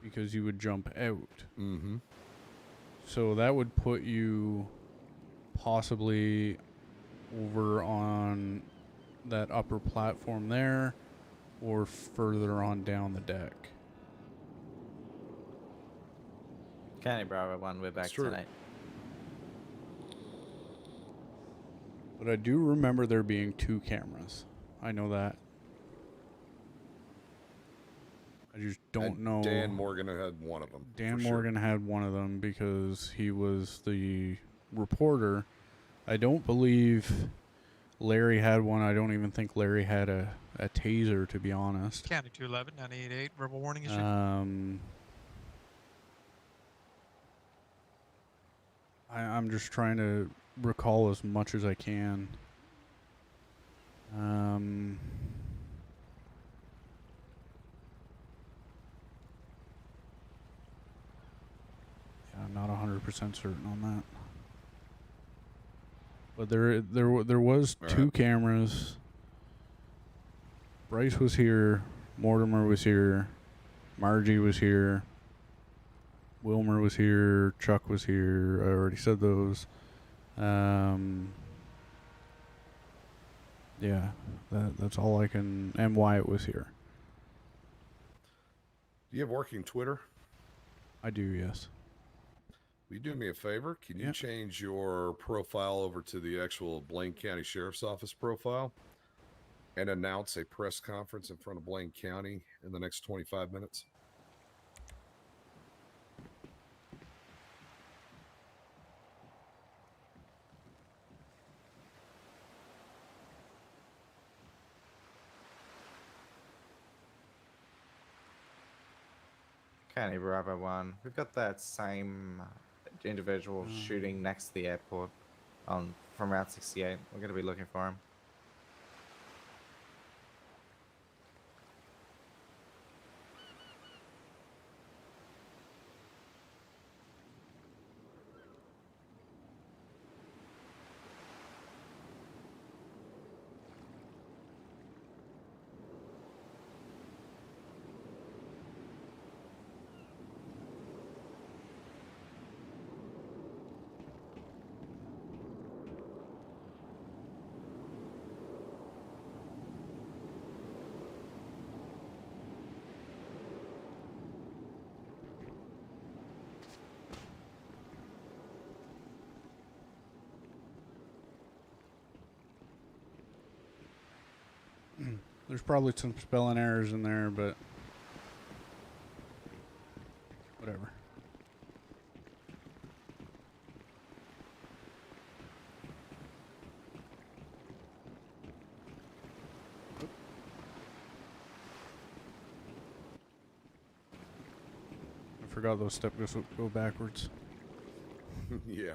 Because you would jump out. Mm-hmm. So that would put you possibly over on that upper platform there, or further on down the deck. County Bravo 1, we're back That's true. tonight. But I do remember there being 2 cameras. I know that. I just don't know. Dan Morgan had one of them. Dan for sure. Morgan had one of them because he was the reporter. I don't believe Larry had one. I don't even think Larry had a taser, to be honest. County 211, 988, verbal warning issue. I'm just trying to recall as much as I can. Yeah, I'm not 100% certain on that. But there was All 2 right. cameras. Bryce was here, Mortimer was here, Margie was here, Wilmer was here, Chuck was here. I already said those. Yeah, that's all I can. And Wyatt was here. Do you have working Twitter? I do, yes. Will you do me a favor? Can you Yeah. change your profile over to the actual Blaine County Sheriff's Office profile and announce a press conference in front of Blaine County in the next 25 minutes? County Bravo 1, we've got that same individual shooting next to the airport from Route 68. We're going to be looking for him. There's probably some spelling errors in there, but whatever. I forgot those steps go backwards. Yeah.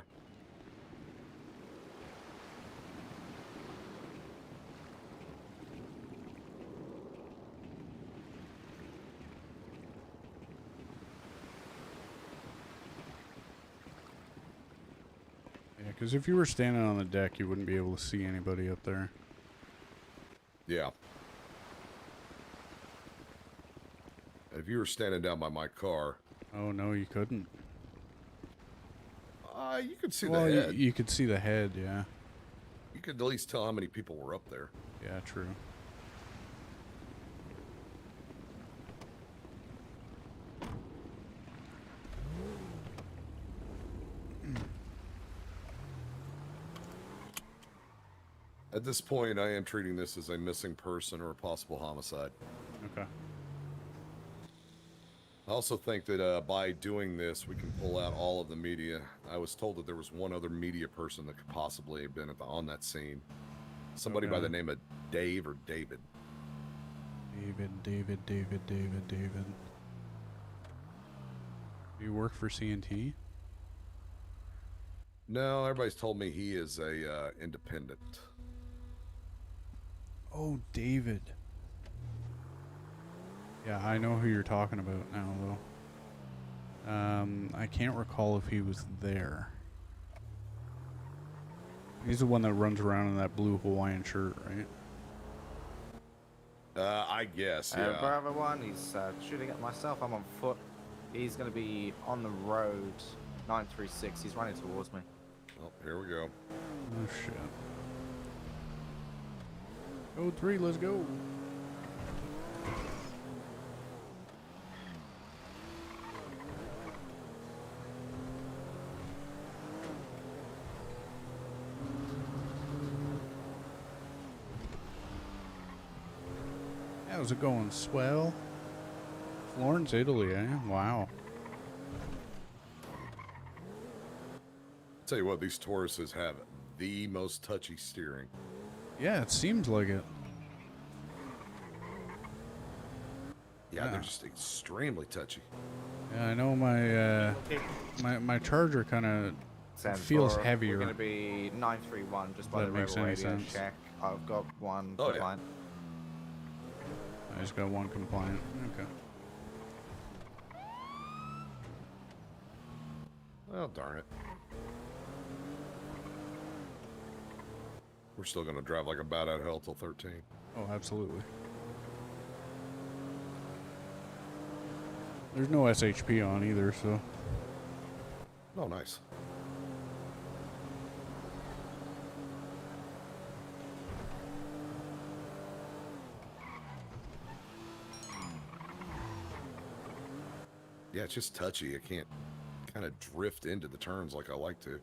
Yeah, because if you were standing on the deck, you wouldn't be able to see anybody up there. Yeah. If you were standing down by my car, Oh, no, you couldn't. you could see Well, the head. you could see the head, yeah. You could at least tell how many people were up there. Yeah, true. At this point, I am treating this as a missing person or a possible homicide. Okay. I also think that by doing this, we can pull out all of the media. I was told that there was one other media person that could possibly have been on that scene. Somebody by Okay. the name of Dave or David. David. Do you work for CNT? No, everybody's told me he is a independent. Oh, David. Yeah, I know who you're talking about now, though. I can't recall if he was there. He's the one that runs around in that blue Hawaiian shirt, right? I guess, yeah. Bravo 1, he's shooting at myself. I'm on foot. He's going to be on the road. 936. He's running towards me. Oh, here we go. Oh, shit. Code 3, let's go. How's it going, swell? Florence, Italy, eh? Wow. Tell you what, these Tauruses have the most touchy steering. Yeah, it seems like it. Yeah, Yeah. they're just extremely touchy. Yeah, I know my Charger kind of Sounds feels for- heavier. We're going to be 931 just by That the makes rebel any radio sense. check. I've got one Oh, yeah. compliant. I just got one compliant. Okay. Well, darn it. We're still going to drive like a bat out of hell till 13. Oh, absolutely. There's no SHP on either, so. Oh, nice. Yeah, it's just touchy. I can't kind of drift into the turns like I like to.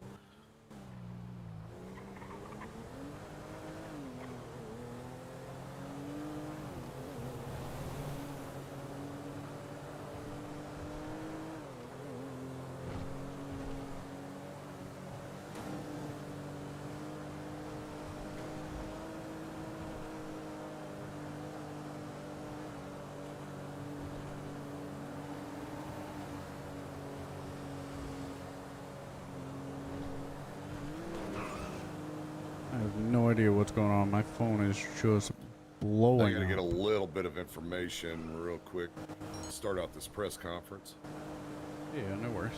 I have no idea what's going on. My phone is just blowing. I got to get a up. little bit of information real quick. Start out this press conference. Yeah, no worries.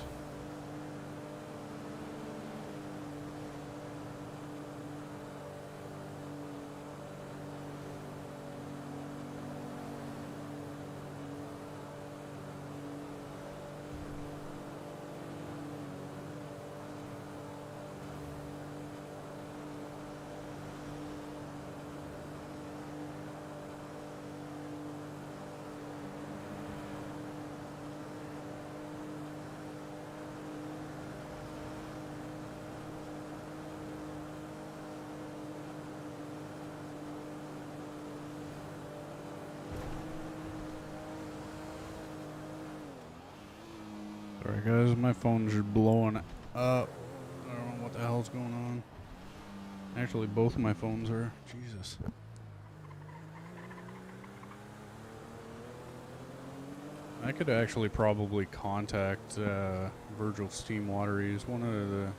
Sorry guys, my phone's just blowing up. I don't know what the hell's going on. Actually, both of my phones are. Jesus. I could actually probably contact Virgil Steamwater. He's one of the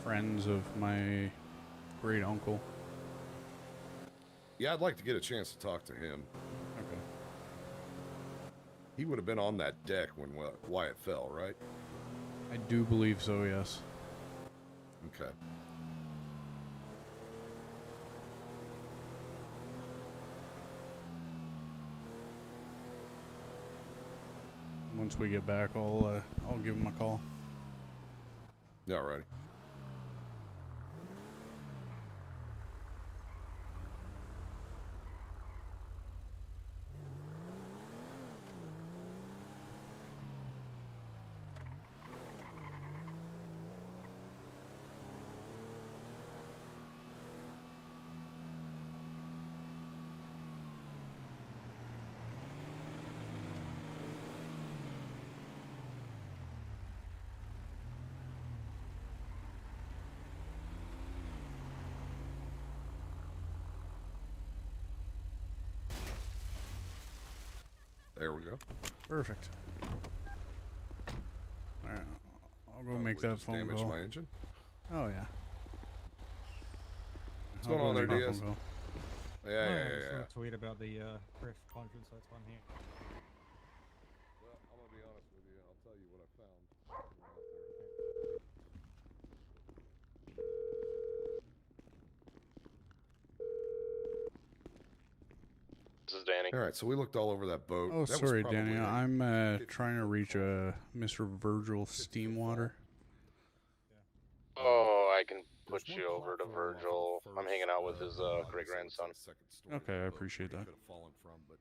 friends of my great uncle. Yeah, I'd like to get a chance to talk to him. Okay. He would have been on that deck when Wyatt fell, right? I do believe so, yes. Okay. Once we get back, I'll give him a call. Yeah, alrighty. There we go. Perfect. Alright, I'll go Probably make that just phone damaged call. my engine. Oh, yeah. What's I'll going go on there, make that Diaz? phone call. Yeah. I saw a tweet about the press conference. That's one here. Well, I'm gonna be honest with you. I'll tell you what I found. when I went out there. This is Danny. All right, so we looked all over that boat. Oh, That was sorry, probably Danny. like I'm 50 trying to foot reach fall. Mr. Virgil 50 foot Steamwater. Oh, I can There's put one you over to platform off of the Virgil. I'm hanging out with first, his deck, great so it's grandson. the second story of Okay, the I boat appreciate where he that. could have fallen from, but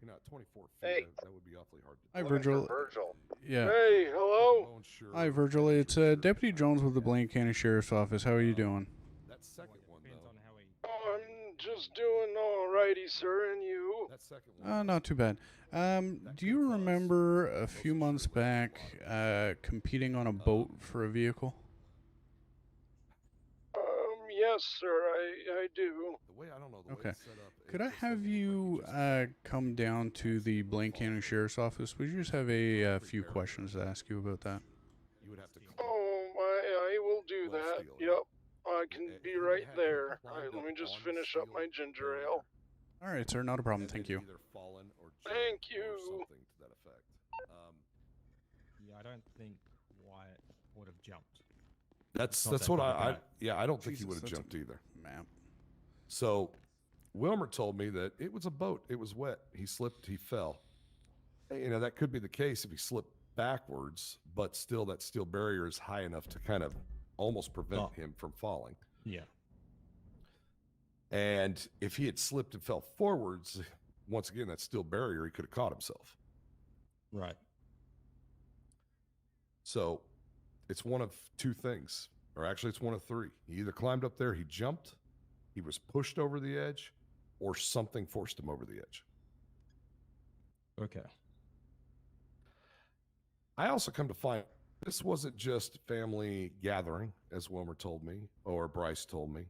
you know, at 24 feet, Hey. that would be awfully hard to Hi, do. Virgil. Virgil. Yeah. Hey, hello. Bone sure, Hi, Virgil. texture It's sure, Deputy Jones with the yeah. Blaine County Sheriff's Office. How are you doing? That second one, Depends though. on how he. Oh, I'm just doing alrighty, sir, and you? That second one. Not too bad. Do you remember a few months back competing on a boat for a vehicle? Yes, sir, I do. The way I don't know the way Okay. it's set up. Could it I just have doesn't look like you just come down to the Blaine County Sheriff's Office? We just have a few Repair. questions to ask you about that. You would have to. Oh, I will do Well, that. steel, yeah. Yep, I can If be you right had there. climbed Let me up just on the finish up my steel ginger barrier, ale. All right, sir. Not a problem. and Thank then you. either fallen or Thank jumped or you. something to that effect. Yeah, I don't think Wyatt would have jumped. That's not that's that what big a I guy. yeah, I don't think he Jesus, would have that's a- jumped either. Man. So Wilmer told me that it was a boat. It was wet. He slipped, he fell. You know, that could be the case if he slipped backwards, but still that steel barrier is high enough to kind of almost prevent Oh. him from falling. Yeah. And if he had slipped and fell forwards, once again, that steel barrier, he could have caught himself. Right. So it's one of two things, or actually, it's one of three. He either climbed up there, he jumped, he was pushed over the edge, or something forced him over the edge. Okay. I also come to find this wasn't just family gathering, as Wilmer told me, or Bryce told me,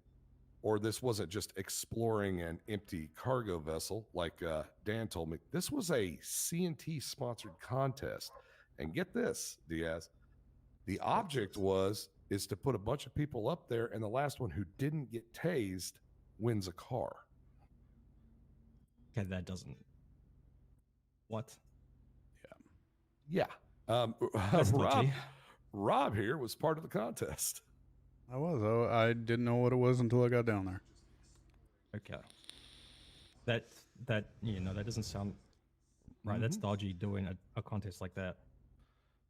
or this wasn't just exploring an empty cargo vessel like Dan told me. This was a C&T sponsored contest. And get this, Diaz, the object is to put a bunch of people up there, and the last one who didn't get tased wins a car. Okay, that doesn't. What? Yeah. That's Rob, dodgy. Rob here was part of the contest. I was. I didn't know what it was until I got down there. Okay. That that doesn't sound right. That's dodgy doing a contest like that.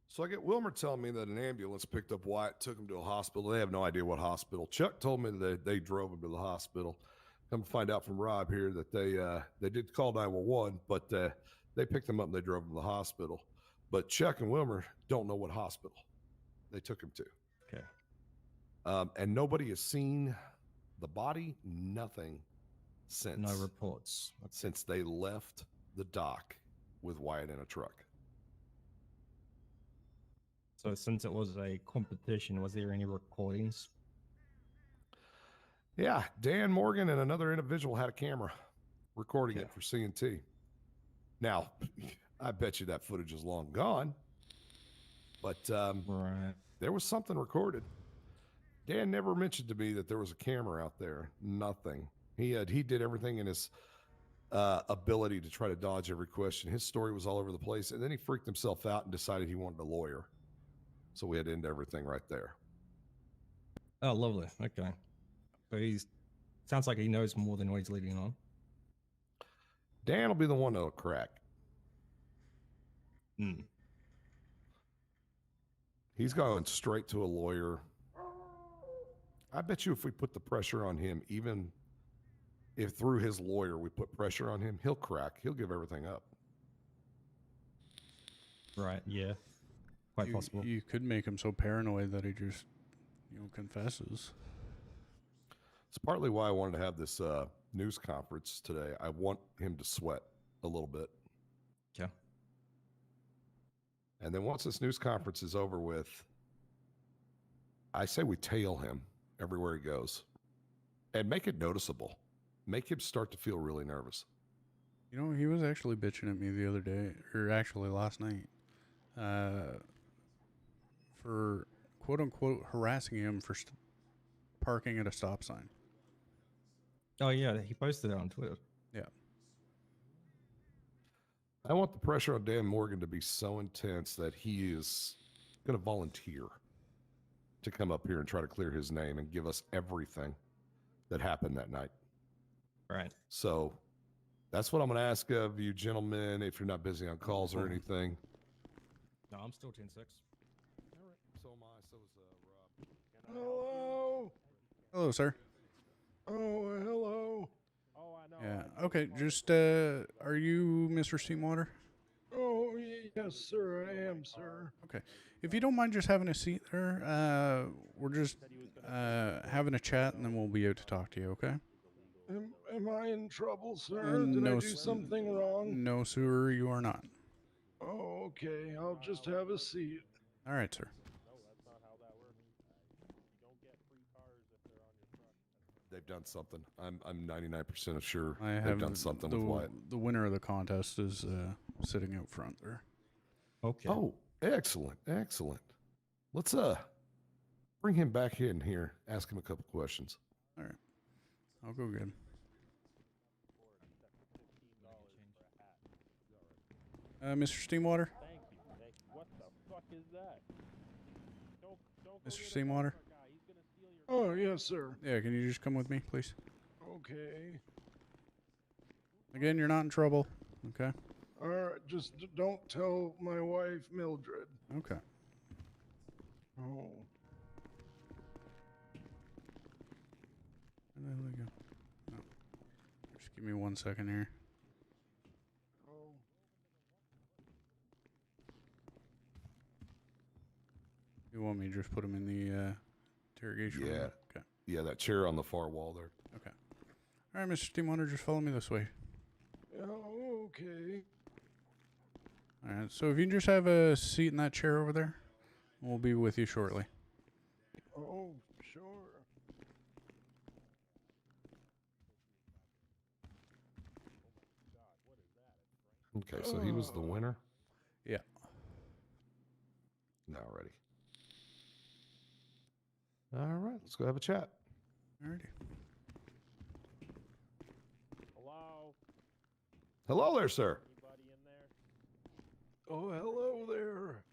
So I get Wilmer telling me that an ambulance picked up Wyatt, took him to a hospital. They have no idea what hospital. Chuck told me that they drove him to the hospital. Come to find out from Rob here that they did call 911, but they picked him up and they drove him to the hospital. But Chuck and Wilmer don't know what hospital they took him to. Okay. And nobody has seen the body, nothing since. No reports. Since they left the dock with Wyatt in a truck. So since it was a competition, was there any recordings? Yeah, Dan Morgan and another individual had a camera recording Okay. it for CNT. Now, I bet you that footage is long gone, but Right. there was something recorded. Dan never mentioned to me that there was a camera out there. Nothing. He did everything in his ability to try to dodge every question. His story was all over the place, and then he freaked himself out and decided he wanted a lawyer. So we had to end everything right there. Oh, lovely. Okay. So he's sounds like he knows more than what he's leading on. Dan will be the one that'll crack. Hmm. He's going straight to a lawyer. I bet you if we put the pressure on him, even if through his lawyer we put pressure on him, he'll crack. He'll give everything up. Right. Yeah. Quite possible. You could make him so paranoid that he just, confesses. It's partly why I wanted to have this news conference today. I want him to sweat a little bit. Okay. And then once this news conference is over with, I say we tail him everywhere he goes and make it noticeable. Make him start to feel really nervous. He was actually bitching at me the other day, or actually last night, for quote unquote harassing him for parking at a stop sign. Oh yeah, he posted it on Twitter. Yeah. I want the pressure on Dan Morgan to be so intense that he is going to volunteer to come up here and try to clear his name and give us everything that happened that night. Right. So that's what I'm going to ask of you gentlemen, if you're not busy on calls or anything. No, I'm still 10-6. So am I. So is Rob. Hello. Hello, sir. Oh, hello. Oh, I know. Yeah. Okay. Just, are you Mr. Steamwater? Oh, yes, sir. I am, sir. Okay. If you don't mind just having a seat there, we're just having a chat, and then we'll be out to talk to you. Okay? Am I in trouble, sir? Did no, I do something wrong? No, sir. You are not. Oh, okay. I'll just have a seat. All right, sir. No, that's not how that works. You don't get free cars if they're on your truck. They've done something. I'm 99% sure I they've have done something the, with Wyatt. The winner of the contest is sitting out front there. Okay. Oh, excellent, excellent. Let's bring him back in here. Ask him a couple questions. All right. I'll go get him. Mr. Steamwater? Thank you. What the fuck is that? Don't Mr. Steamwater? He's gonna steal your. Oh, yes, sir. Yeah, can you just come with me, please? Okay. Again, you're not in trouble. Okay? All right. Just don't tell my wife, Mildred. Okay. Oh. Where the hell did he go? Oh. Just give me 1 second here. Oh. You want me to just put him in the interrogation room? Yeah. Okay. Yeah, that chair on the far wall there. Okay. All right, Mr. Steamwater, just follow me this way. Oh, okay. All right, so if you can just have a seat in that chair over there, we'll be with you shortly. Oh, sure. Okay, so he was the winner? Yeah. Now ready. All right, let's go have a chat. Alrighty. Hello? Hello there, sir. Anybody in there? Oh, hello there.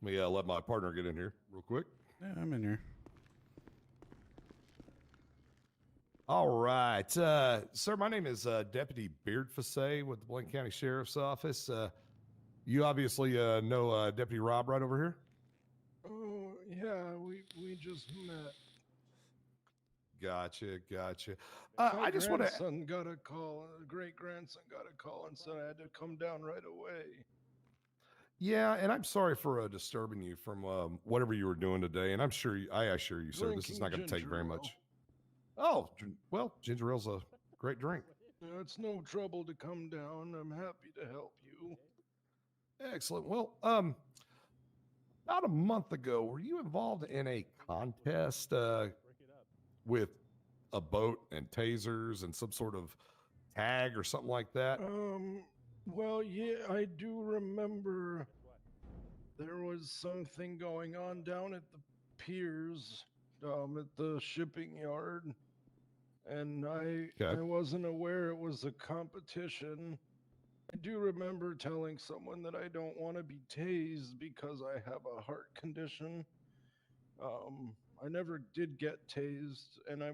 Let me let my partner get in here real quick. Yeah, I'm in here. All right. Sir, my name is Deputy Beardfacet with the Blaine County Sheriff's Office. You obviously know Deputy Rob right over here? Oh, yeah, we just met. Gotcha. My I just want to... grandson got a call, great grandson got a call and said I had to come down right away. Yeah, and I'm sorry for disturbing you from whatever you were doing today. And I assure you, sir, this is not going to take very much. Oh, well, ginger ale's a great drink. It's no trouble to come down. I'm happy to help you. Excellent. Well, about about a month ago, were you involved in a contest with a boat and tasers and some sort of tag or something like that? Well, yeah, I do remember there was something going on down at the piers, at the shipping yard, and I Okay. wasn't aware it was a competition. I do remember telling someone that I don't want to be tased because I have a heart condition. I never did get tased, and I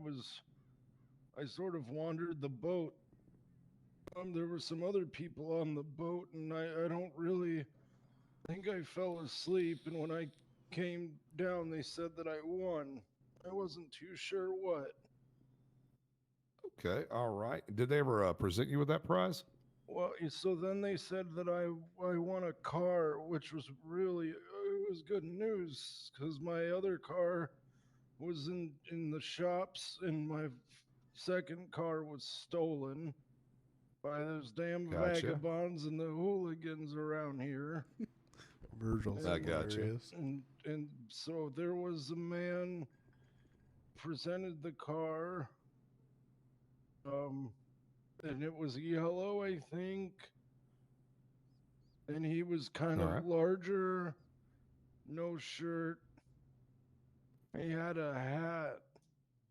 sort of wandered the boat. There were some other people on the boat, and I don't really think I fell asleep. And when I came down, they said that I won. I wasn't too sure what. Okay. All right. Did they ever present you with that prize? Well, so then they said that I won a car, which was really it was good news because my other car was in the shops, and my second car was stolen by those damn Gotcha. vagabonds and the hooligans around here. Virgil's I gotcha. hilarious. And so there was a man presented the car, and it was yellow, I think, and he was kind All of right. larger, no shirt. He had a hat.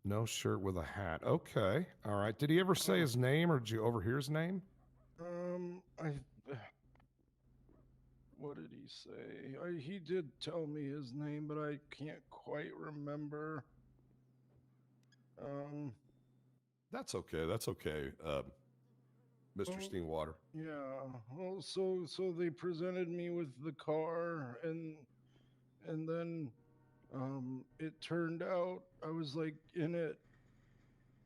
No shirt with a hat. Okay. All right. Did he ever say his name, or did you overhear his name? What did he say? He did tell me his name, but I can't quite remember. That's okay. That's okay. Mr. Well, Steenwater. Yeah. Well, so they presented me with the car, and then it turned out I was like in it,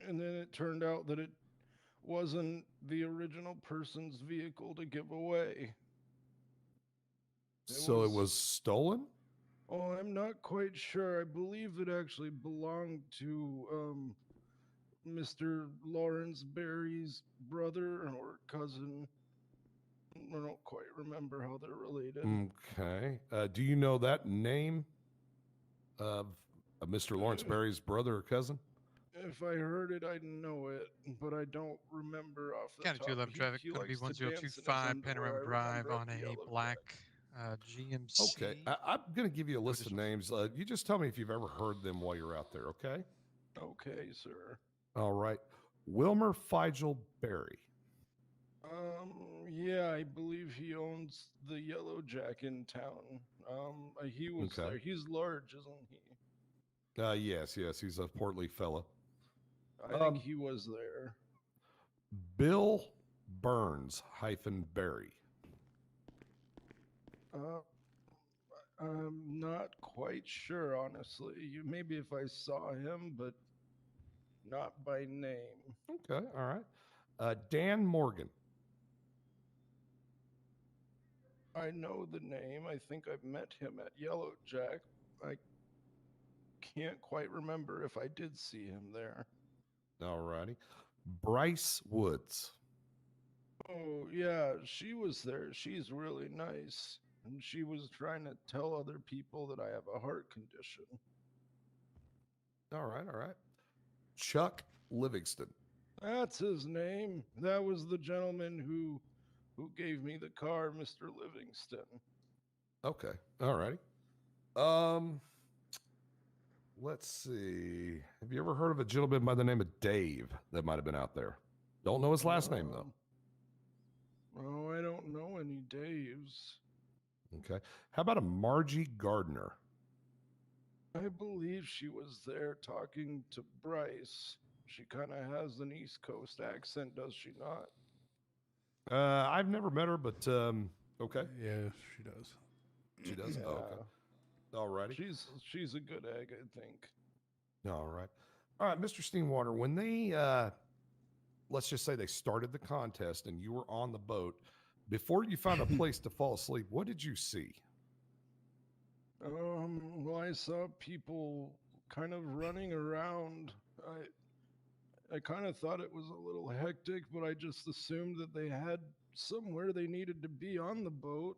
and then it turned out that it wasn't the original person's vehicle to give away. So it was stolen? Oh, I'm not quite sure. I believe it actually belonged to Mr. Lawrence Berry's brother or cousin. I don't quite remember how they're related. Okay. Do you know that name of Mr. Lawrence Berry's brother or cousin? If I heard it, I'd know it, but I don't remember off the County top. 211 traffic, gonna be likes to dance in his 1025 Panorama underwear. I Drive remember on the a yellow black GMC. Okay. I'm going to give you a list of names. You just tell me if you've ever heard them while you're out there, okay? Okay, sir. All right. Wilmer Figel Berry. Yeah, I believe he owns the Yellow Jack in town. He was Okay. there. He's large, isn't he? Yes. He's a portly fellow. I think he was there. Bill Burns - Berry. I'm not quite sure, honestly. Maybe if I saw him, but not by name. Okay. All right. Dan Morgan. I know the name. I think I've met him at Yellow Jack. I can't quite remember if I did see him there. All righty. Bryce Woods. Oh, yeah, she was there. She's really nice. And she was trying to tell other people that I have a heart condition. All right. Chuck Livingston. That's his name. That was the gentleman who gave me the car, Mr. Livingston. Okay. All righty. Let's see. Have you ever heard of a gentleman by the name of Dave that might have been out there? Don't know his last name, though. Oh, I don't know any Daves. Okay. How about a Margie Gardner? I believe she was there talking to Bryce. She kind of has an East Coast accent, does she not? I've never met her, but okay. Yeah, she does. She does? Yeah. Oh, okay. All righty. She's a good egg, I think. All right. All right, Mr. Steenwater, when they, let's just say they started the contest and you were on the boat, before you found a place to fall asleep, what did you see? Well, I saw people kind of running around. I kind of thought it was a little hectic, but I just assumed that they had somewhere they needed to be on the boat.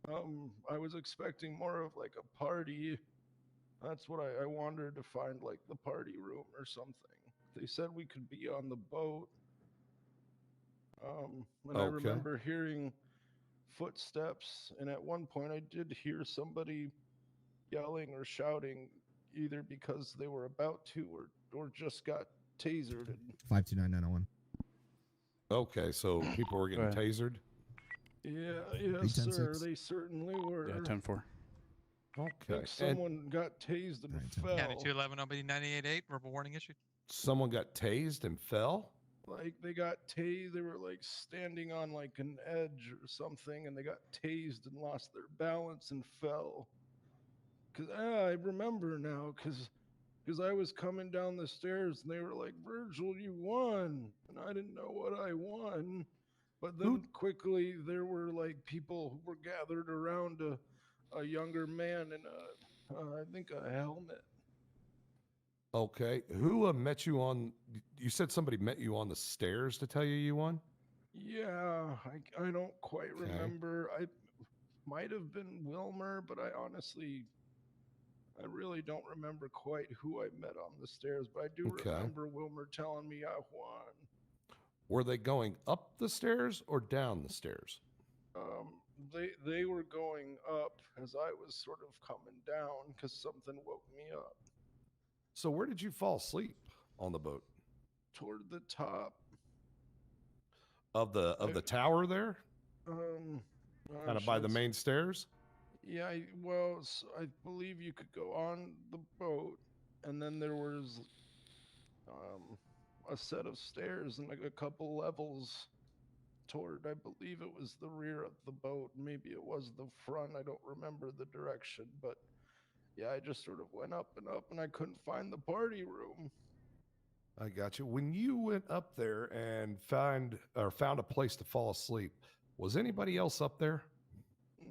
I was expecting more of like a party. That's what I wanted to find, like the party room or something. They said we could be on the boat. And I Okay. remember hearing footsteps, and at one point I did hear somebody yelling or shouting, either because they were about to or just got tasered. And 529901. Okay, so people were getting ahead. tasered. yeah, yes, sir, 810-6. they certainly were. Yeah, 10-4. I Okay, think and someone got tased and 910. fell. County 211 OBD 98.8. Verbal warning issued. someone got tased and fell. Like they got tased, they were like standing on like an edge or something, and they got tased and lost their balance and fell. Cause I remember now, cause I was coming down the stairs and they were like, "Virgil, you won," and I didn't know what I won. But then quickly there were like people who were gathered around a younger man in I think a helmet. Okay, who met you on? You said somebody met you on the stairs to tell you won. Yeah, I don't quite Okay. remember. I might have been Wilmer, but I really don't remember quite who I met on the stairs. But I do Okay. remember Wilmer telling me I won. Were they going up the stairs or down the stairs? They were going up as I was sort of coming down because something woke me up So where did you fall asleep on the boat? toward the top. Of the tower there, kind of by the main stairs. Yeah, I believe you could go on the boat, and then there was a set of stairs and like a couple levels toward, I believe it was the rear of the boat, maybe it was the front, I don't remember the direction, but yeah, I just sort of went up and I couldn't find the party room. I got you. When you went up there and found a place to fall asleep, was anybody else up there?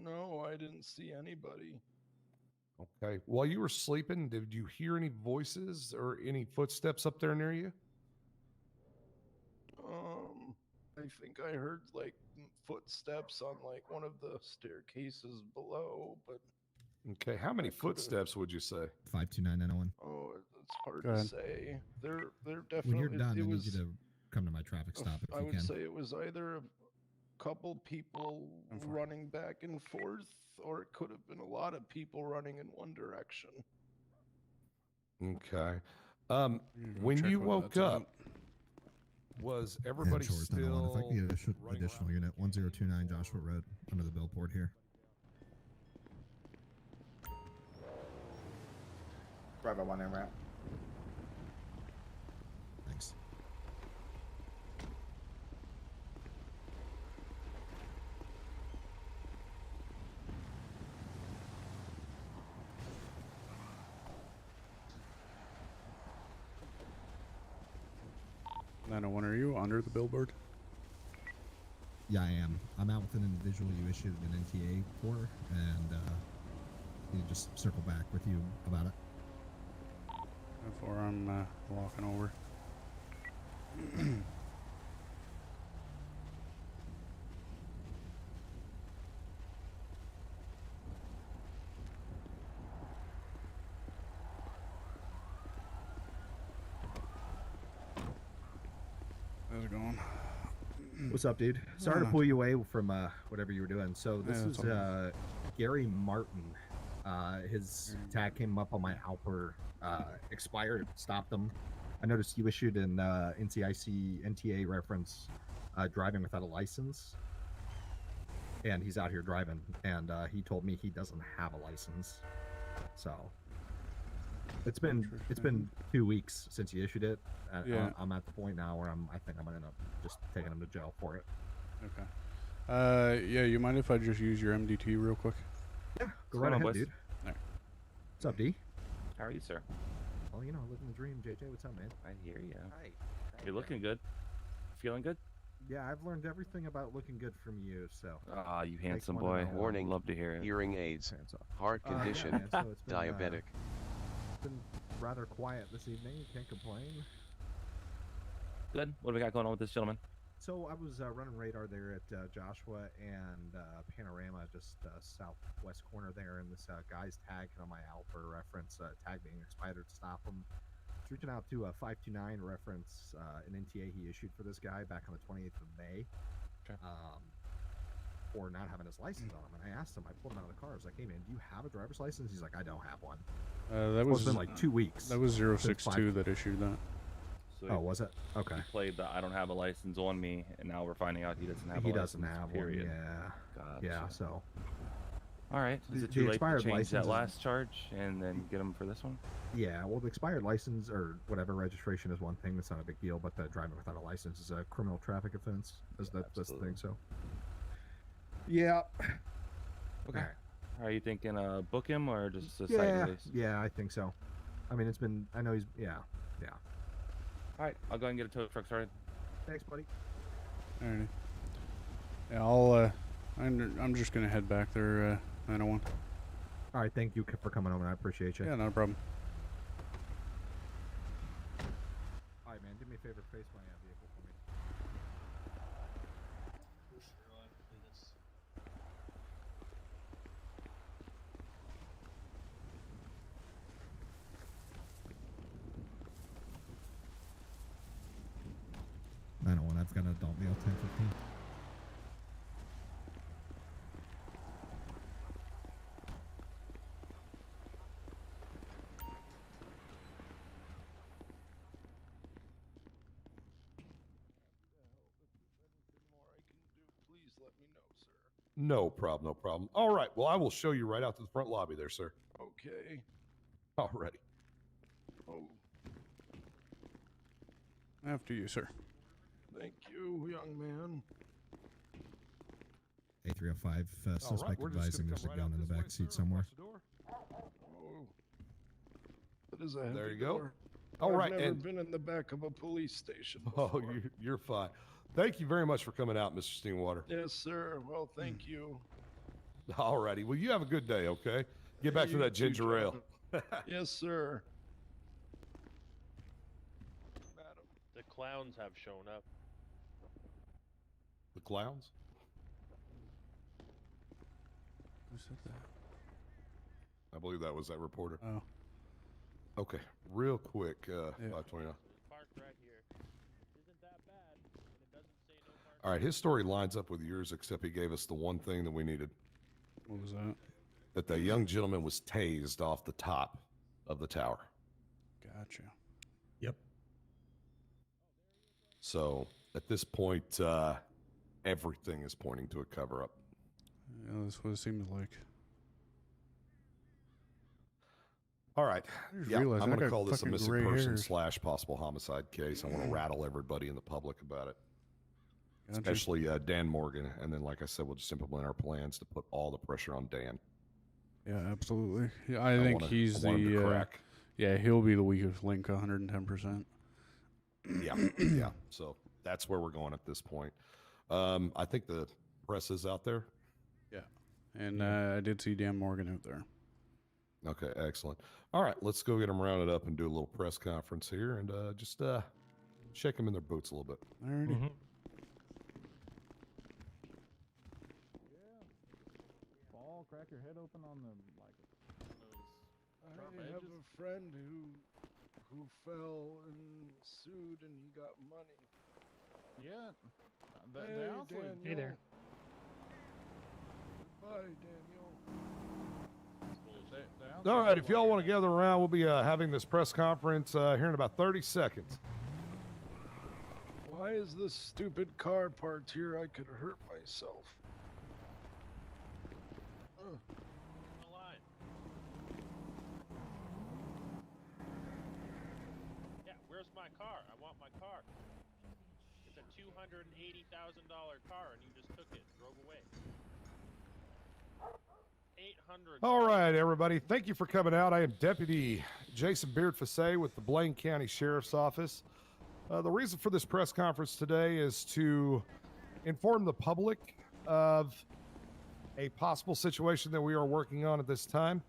No, I didn't see anybody. Okay. While you were sleeping, did you hear any voices or any footsteps up there near you? I think I heard like footsteps on like one of the staircases below, but Okay. How many I could've- footsteps would you say? 529901. oh, it's hard Go to ahead. say. They're definitely. When you're done, I it need was, you to come to my traffic stop if I you would can. say it was either a couple people I'm fine. running back and forth, or it could have been a lot of people running in one direction. Okay. Go When check you what woke that's up, about. was And everybody Shores still 901. If I can get an running additional around? unit, 1029 Joshua Road, under the billboard here. Bravo 1 en route. Thanks. Are you under the billboard? Yeah, I am. I'm out with an individual you issued an NTA for, and you just circle back with you about it. Before I'm walking over. How's it going? What's up, dude? Sorry to pull you away from whatever you were doing. So this Yeah, is that's all Gary Martin. His tag came up on my Alper, expired, stopped him. I noticed you issued an NCIC NTA reference, driving without a license. And he's out here driving, and he told me he doesn't have a license. So it's been 2 weeks since you issued it. And Yeah. I'm at the point now where I think I'm gonna end up just taking him to jail for it. Okay. Yeah, you mind if I just use your MDT real quick? Yeah, go What's right going on, ahead, boys? dude. Alright. What's up, D? How are you, sir? Well, you know, living the dream. JJ, what's up, man? I hear you. Hi. You're looking good. Feeling good? Yeah, I've learned everything about looking good from you, so. Ah, you Makes handsome one boy. of the- Warning. Love to hear it. Hearing aids, Hands off. heart Yeah, condition, man, so it's been, diabetic. It's been rather quiet this evening. Can't complain. Good. What do we got going on with this gentleman? So I was running radar there at Joshua and Panorama, just southwest corner there, and this guy's tag on my Alper reference, tag being expired to stop him. It's reaching out to a 529 reference, an NTA he issued for this guy back on the 28th of May. Okay. For not having his license on him. And I asked him, I pulled him out of the car. I was like, hey man, do you have a driver's license? He's like, I don't have one. That It's was been like 2 weeks. That was since 062 that issued that. So Oh, was it? Okay. he played the I don't have a license on me, and now we're finding out he doesn't have a He license. doesn't have period. one. Yeah. Gotcha. Yeah. So. All right. Is The- it the too late to expired change license that is- last charge and then get him for this one? Yeah. Well, the expired license or whatever registration is one thing. That's not a big deal. But the driving without a license is a criminal traffic offense. That's the thing. So. Yeah. Okay. Alright. Are you thinking book him or just a Yeah. site release? Yeah, I think so. I mean, it's been. I know he's. Yeah. Yeah. All right. I'll go ahead and get a tow truck started. Thanks, buddy. Alrighty. Yeah, I'll. I'm just gonna head back there. 901. All right. Thank you for coming over. I appreciate you. Yeah, not a problem. All right, man. Do me a favor. Face my vehicle for me. I don't want. I've got an adult male 1015. Please let me know, sir. No problem, no problem. All right. Well, I will show you right out to the front lobby there, sir. Okay. Alrighty. Oh, After you, sir. thank you, young man. A305 suspect we're just advising gonna there's a come right gun out in the this way, back seat sir. somewhere. Watch the door. Oh, that is a heavy There you go. door. All I've right, never and been in the back of a police station. oh, Before. you're fine. Thank you very much for coming out, Mr. Steamwater. Yes, sir. Well, thank you. Alrighty. Well, you have a good day. Okay. Get back to You that too, ginger ale. John. Yes, sir. Madam, the clowns have shown up. The clowns. Who said that? I believe that was that reporter. Oh. Okay. Real quick. Yeah. 529. Parked right here. Isn't that bad? And it doesn't say no parking. All right. His story lines up with yours, except he gave us the one thing that we needed. What was that? That the young gentleman was tased off the top of the tower. Gotcha. Yep. So at this point, everything is pointing to a cover up. Yeah, that's what it seems like. All right. I just Yeah, realized I'm I going to got call this a fucking missing gray person hairs. / possible homicide case. I want to rattle everybody in the public about it, Gotcha. especially Dan Morgan. And then, like I said, we'll just implement our plans to put all the pressure on Dan. Yeah, absolutely. Yeah, I think he's I want him to the. crack. Yeah, he'll be the weakest link, 110%. Yeah, yeah. So that's where we're going at this point. I think the press is out there. Yeah. And I did see Dan Morgan out there. Okay, excellent. All right, let's go get them rounded up and do a little press conference here and just shake them in their boots a little bit. Alrighty. Fall, crack your head open on the I have a friend who fell and sued and he got money. Yeah. Hey, honestly- Hey there. Goodbye, Daniel. All right, if y'all want to gather around, we'll be having this press conference here in about 30 seconds. Why is this stupid car parked here? I could hurt myself. On the line. Yeah, where's my car? I want my car. It's a $280,000 car and you just took it, drove away. 800. All right, everybody. Thank you for coming out. I am Deputy Jason Beard-Fassé with the Blaine County Sheriff's Office. The reason for this press conference today is to inform the public of a possible situation that we are working on at this time.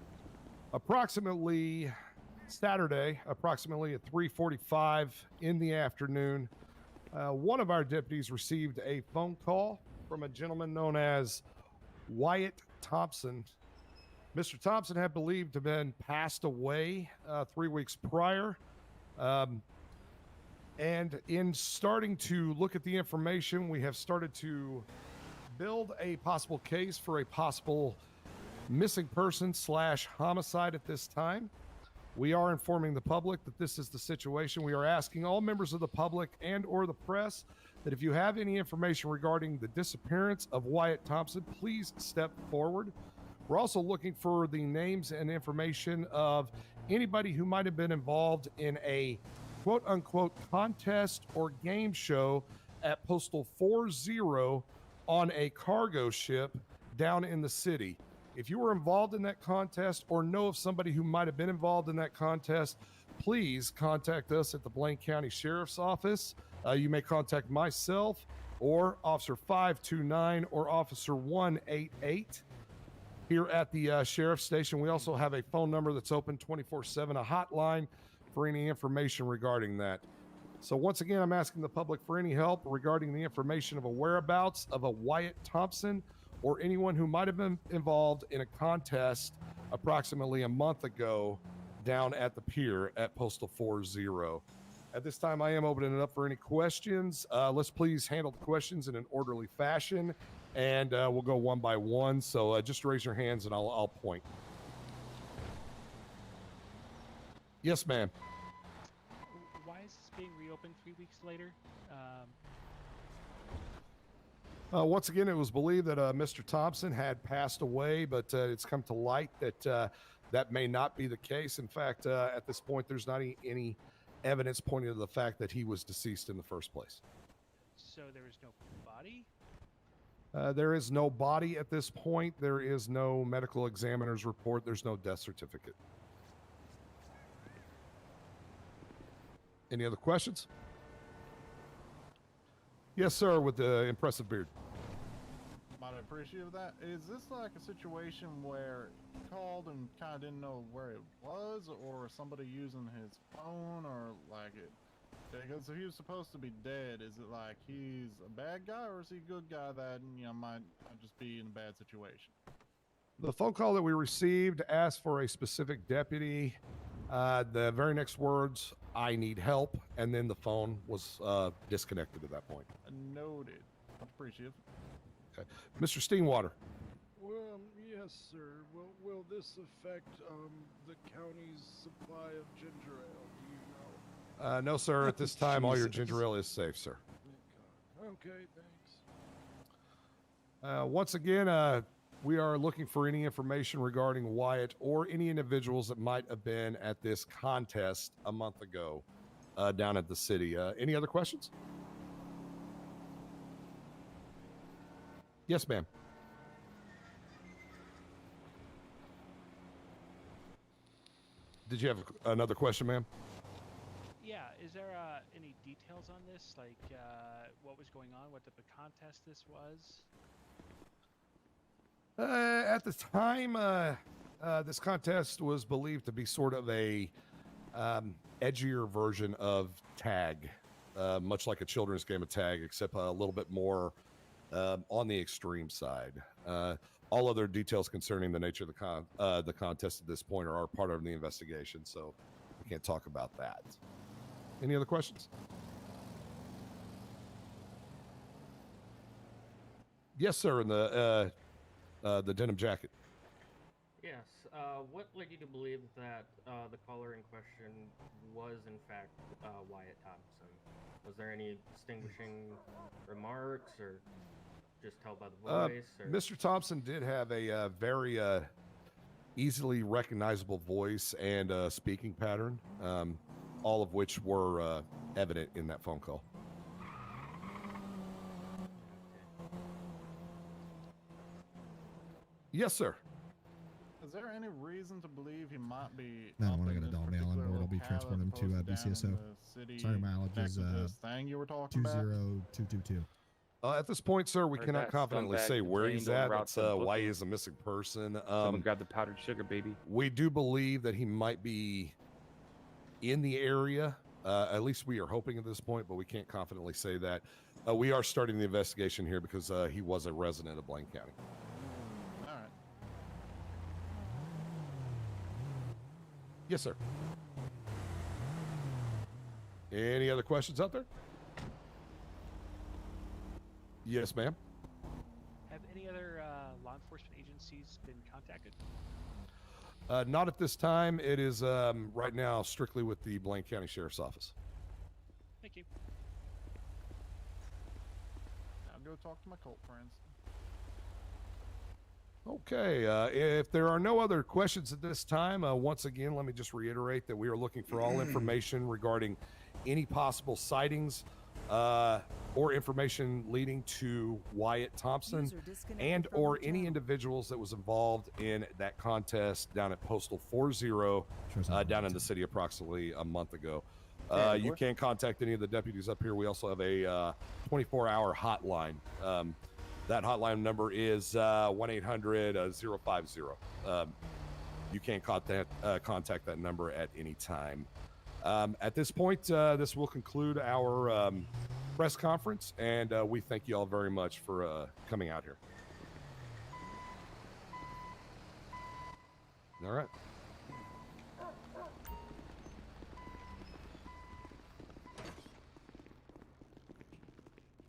Approximately Saturday, approximately at 3:45 in the afternoon, One of our deputies received a phone call from a gentleman known as Wyatt Thompson. Mr. Thompson had believed to have been passed away 3 weeks prior. And in starting to look at the information, we have started to build a possible case for a possible missing person / homicide at this time. We are informing the public that this is the situation. We are asking all members of the public and or the press that if you have any information regarding the disappearance of Wyatt Thompson, please step forward. We're also looking for the names and information of anybody who might have been involved in a quote unquote contest or game show at Postal 40 on a cargo ship down in the city. If you were involved in that contest or know of somebody who might have been involved in that contest, please contact us at the Blaine County Sheriff's Office. You may contact myself or Officer 529 or Officer 188 here at the Sheriff's Station. We also have a phone number that's open 24/7, a hotline for any information regarding that. So once again, I'm asking the public for any help regarding the information of a whereabouts of a Wyatt Thompson or anyone who might have been involved in a contest approximately a month ago down at the pier at Postal 40. At this time, I am opening it up for any questions. Let's please handle the questions in an orderly fashion, and we'll go one by one. So just raise your hands and I'll point. Yes, ma'am. Why is this being reopened 3 weeks later? Once again, it was believed that Mr. Thompson had passed away, but it's come to light that that may not be the case. In fact, at this point, there's not any evidence pointing to the fact that he was deceased in the first place. So there was no body? There is no body at this point. There is no medical examiner's report. There's no death certificate. Any other questions? Yes, sir, with the impressive beard. Might appreciate that. Is this like a situation where he called and kind of didn't know where it was, or somebody using his phone, or like it? Because if he was supposed to be dead, is it like he's a bad guy, or is he a good guy that might just be in a bad situation? The phone call that we received asked for a specific deputy. The very next words, "I need help," and then the phone was disconnected at that point. Noted. Appreciate it. Okay. Mr. Steenwater. Well, yes, sir. Will this affect the county's supply of ginger ale? Do you know? No, sir. At this time, all your ginger ale is safe, sir. Okay, thanks. Once again, we are looking for any information regarding Wyatt or any individuals that might have been at this contest a month ago down at the city. Any other questions? Yes, ma'am. Did you have another question, ma'am? Yeah, is there any details on this? Like what was going on, what type of contest this was? At the time, this contest was believed to be sort of a edgier version of tag, much like a children's game of tag, except a little bit more on the extreme side. All other details concerning the nature of the contest at this point are part of the investigation, so we can't talk about that. Any other questions? Yes, sir. In the denim jacket. Yes. What led you to believe that the caller in question was in fact Wyatt Thompson? Was there any distinguishing remarks, or just tell by the voice? Mr. Thompson did have a very easily recognizable voice and speaking pattern, all of which were evident in that phone call. Yes, sir. Is there any reason to believe he might be? No, when I got a doll mail on board, I'll be transporting him to DCSO. Sorry, mileage is thing you were talking about? 20222. At this point, sir, we Heard cannot that confidently scumbag say where complained he's on at. route That's to why he Booker. is a missing person. Someone grab the powdered sugar, baby. We do believe that he might be in the area At least we are hoping at this point, but we can't confidently say that. We are starting the investigation here because he was a resident of Blaine County. All right. Yes, sir. Any other questions out there? Yes, ma'am. Have any other law enforcement agencies been contacted? Not at this time. It is right now strictly with the Blaine County Sheriff's Office. Thank you. I'll go talk to my cult friends. Okay, if there are no other questions at this time, once again, let me just reiterate that we are looking for all information regarding any possible sightings or information leading to Wyatt Thompson and or any individuals that was involved in that contest down at Postal 40 down in the city approximately a month ago. You can contact any of the deputies up here. We also have a 24-hour hotline. That hotline number is 1-800-050. You can contact that number at any time. At this point, this will conclude our press conference, and we thank you all very much for coming out here. All right.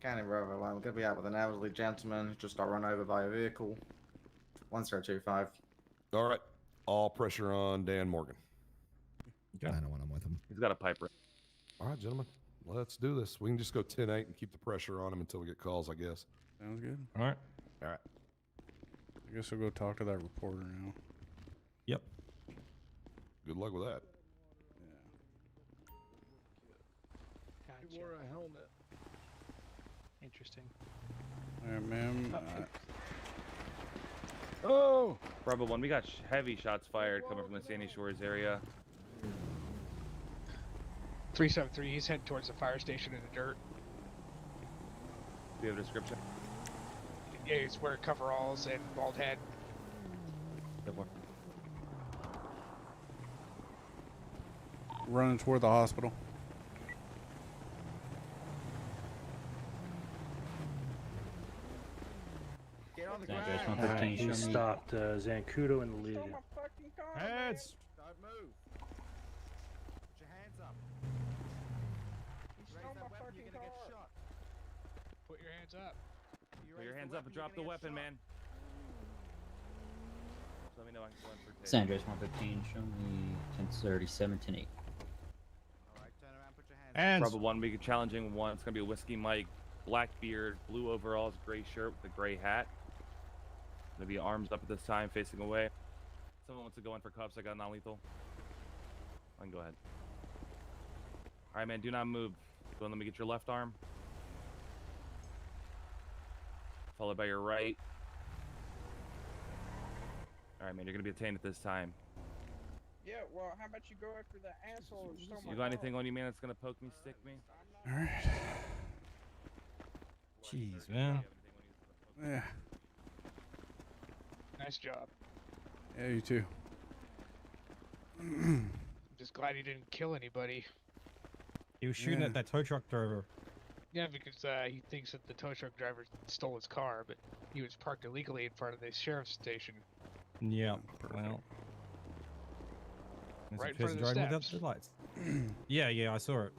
County Road 1, we're going to be out with an elderly gentleman who just got run over by a vehicle. 1025. All right. All pressure on Dan Morgan. I know when I'm with him. He's got a pipe. All right, gentlemen. Let's do this. We can just go 10-8 and keep the pressure on him until we get calls, I guess. Sounds good. All right. All right. I guess I'll go talk to that reporter now. Yep. Good luck with that. Gotcha. He wore a helmet. Interesting. All right, ma'am. Oh! Bravo 1, we got heavy shots fired coming from the Sandy Shores area. 373, he's heading towards the fire station in the dirt. Do you have a description? Yeah, he's wearing coveralls and bald head. Good one. Running toward the hospital. Get on the Alright, ground. he stopped Zancudo and the Legion. Heads! Don't move. Put your hands up. Raise that weapon, you're gonna get shot. Put your hands up. Put your hands up and drop the weapon, man. Just let me know I can go in for tape. San Andreas 115, show me 1037, 10-8. Alright, turn around, put your hands Bravo 1, we get challenging 1. It's going to be a Whiskey Mike, black beard, blue overalls, gray shirt with a gray hat. Going to be arms up at this time, facing away. Someone wants to go in for cuffs. I got non-lethal. I can go ahead. All right, man, do not move. Go and let me get your left arm. Followed by your right. All right, man, you're going to be detained at this time. Yeah, well, how about you go after the asshole who stole my You got anything on you, man, that's going to poke me, stick me? All right. Jeez, man. Yeah. Nice job. Yeah, you too. I'm just glad he didn't kill anybody. He was shooting at that tow truck driver. Yeah, because he thinks that the tow truck driver stole his car, but he was parked illegally in front of the sheriff's station. Yeah, well. Right in front of the driving without steps. the lights. Yeah, I saw it.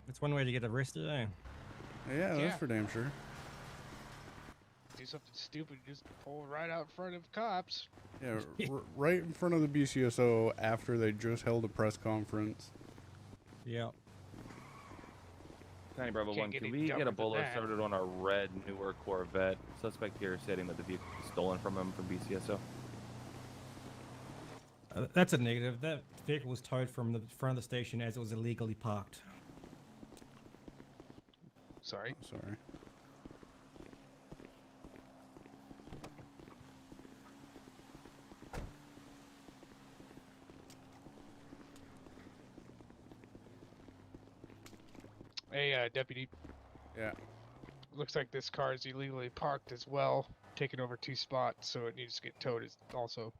That's one way to get arrested, eh? Yeah, that's Yeah. for damn sure. Do something stupid, just pull right out in front of cops. Yeah, right in front of the BCSO after they just held a press conference. Yeah. Tiny Bravo Can't 1, get can any we dumber get a than bullet that. started on a red, newer Corvette? Suspect here is stating that the vehicle was stolen from him from BCSO. That's a negative. That vehicle was towed from the front of the station as it was illegally parked. Sorry. Sorry. Hey, deputy. Yeah. Looks like this car is illegally parked as well, taking over 2 spots, so it needs to get towed also.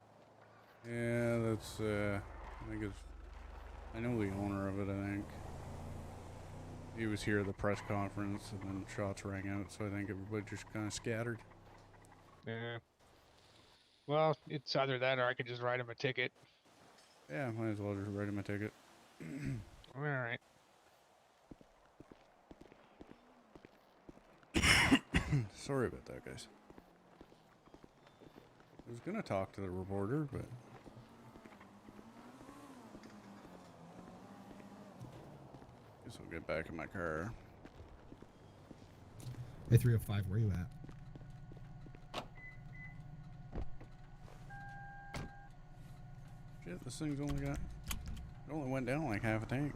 Yeah, that's, I think it's, I know the owner of it, I think. He was here at the press conference, and then shots rang out, so I think everybody just kind of scattered. Yeah. Well, it's either that or I could just write him a ticket. Yeah, might as well just write him a ticket. All right. Sorry about that, guys. I was gonna talk to the reporter, but... guess I'll get back in my car. Hey, 305, where you at? Shit, this thing's only got... it only went down like half a tank.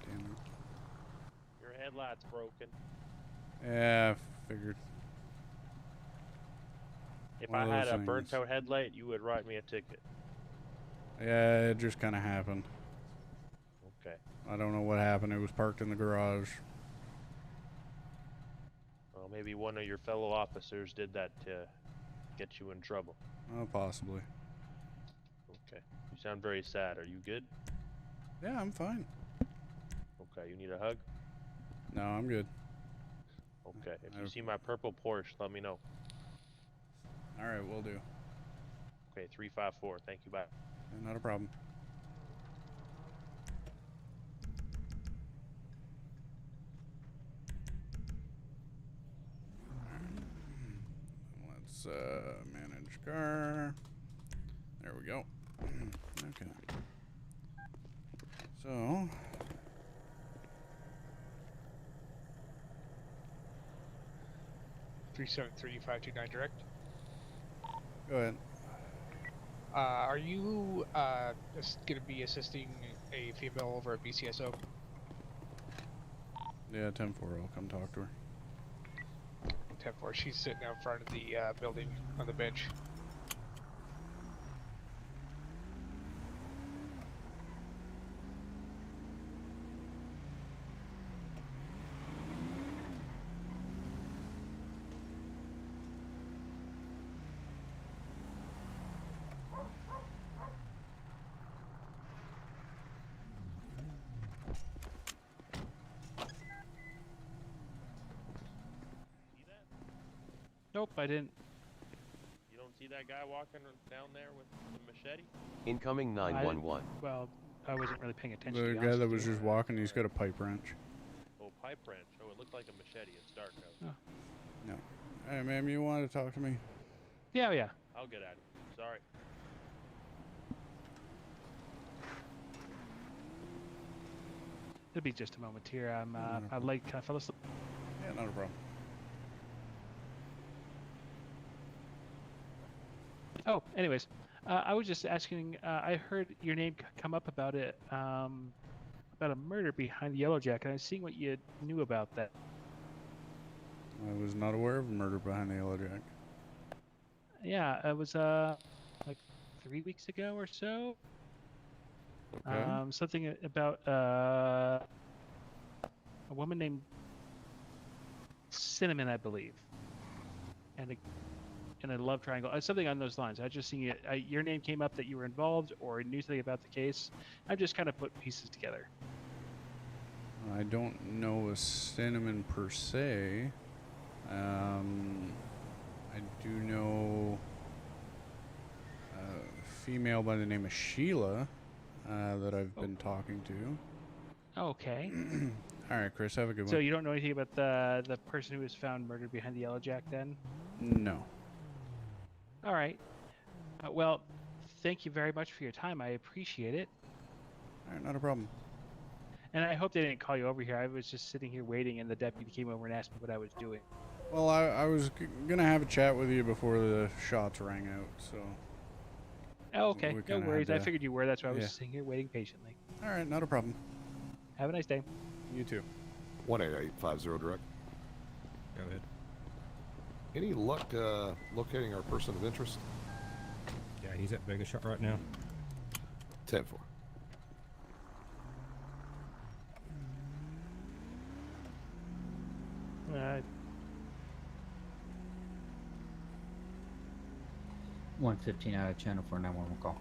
Damn it. Your headlight's broken. Yeah, I figured. If One I of had those a burnt things. out headlight, you would write me a ticket. Yeah, it just kind of happened. Okay. I don't know what happened. It was parked in the garage. Well, maybe one of your fellow officers did that to get you in trouble. Oh, possibly. Okay. You sound very sad. Are you good? Yeah, I'm fine. Okay. You need a hug? No, I'm good. Okay. If you see my purple Porsche, let me know. All right, will do. Okay. 354. Thank you. Bye. Yeah, not a problem. Let's manage car. There we go. Okay. So 373-529 direct. go ahead. Are you going to be assisting a female over at BCSO? Yeah, 10-4. I'll come talk to her. 10-4. She's sitting out front of the building on the bench. Nope, I didn't. You don't see that guy walking down there with the machete? Incoming 911. Well, I wasn't really paying attention. The to be guy honest that with was you. just walking, he's got a pipe wrench. Oh, pipe wrench. Oh, it looked like a machete. It's dark out. No. Hey, ma'am, you wanted to talk to me? Yeah, yeah. I'll get at him. Sorry. It'll be just a moment here. I fell asleep. Yeah, not a problem. Oh, anyways, I was just asking. I heard your name come up about it, about a murder behind the Yellow Jacket. I was seeing what you knew about that. I was not aware of a murder behind the Yellow Jack. Yeah, it was like 3 weeks ago or so. Okay. Something about a woman named Cinnamon, I believe, and a love triangle, something on those lines. I just seen it. Your name came up that you were involved or knew something about the case. I just kind of put pieces together. I don't know a Cinnamon per se. I do know a female by the name of Sheila that I've been talking to. Okay. All right, Chris, have a good one. So you don't know anything about the person who was found murdered behind the Yellow Jack then? No. All right. Well, thank you very much for your time. I appreciate it. All right, not a problem. And I hope they didn't call you over here. I was just sitting here waiting, and the deputy came over and asked me what I was doing. Well, I was gonna have a chat with you before the shots rang out, so. Oh, okay. we No kinda worries. had I to- figured you were. That's why I was yeah. sitting here waiting patiently. All right, not a problem. Have a nice day. You too. 18850 direct. Go ahead. Any luck locating our person of interest? Yeah, he's at Vegas shot right now. 10-4. Uh, 115 out of channel for 911 call.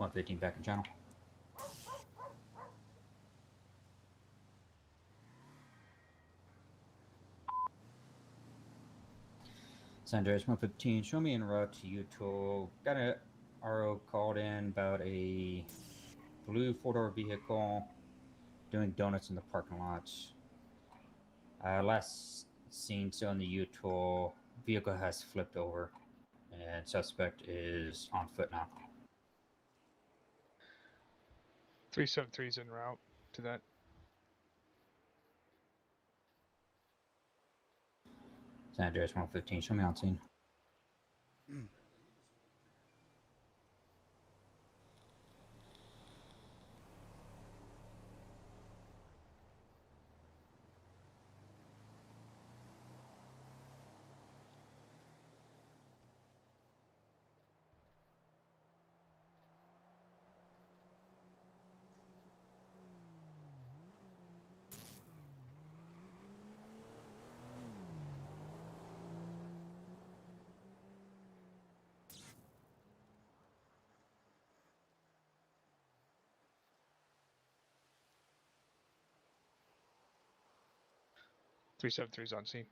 $115 back in channel. San Andreas 115, show me en route to Utah. Got a RO called in about a blue four-door vehicle doing donuts in the parking lots. Last seen so in the Utah, vehicle has flipped over and suspect is on foot now. 373 is en route to that. San Andreas 115, show me on scene. Three 373 is on scene.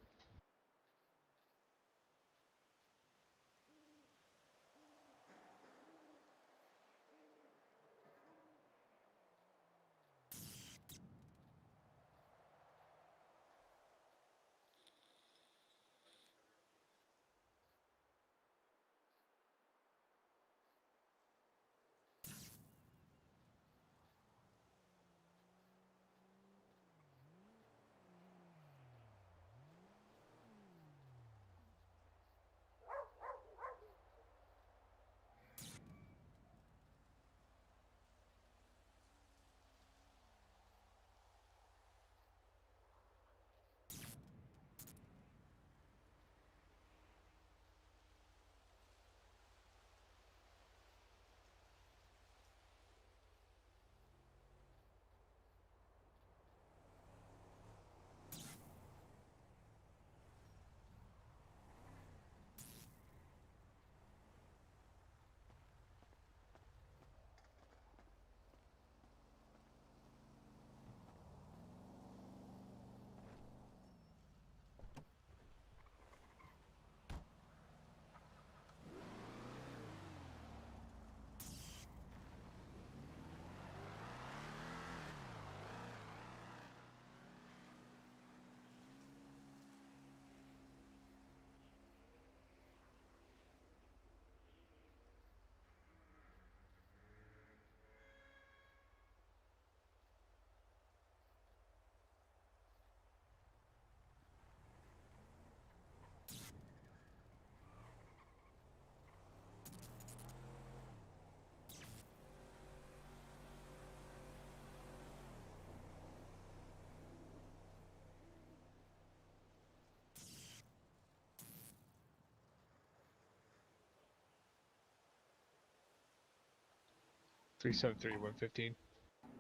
373 115.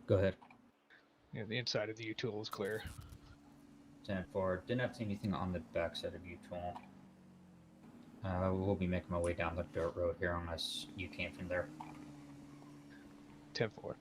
Go ahead. Yeah, the inside of the U-Tool is clear. 10-4. Did not see anything on the backside of U-Tool. We'll be making my way down the dirt road here unless you came from there. 10-4.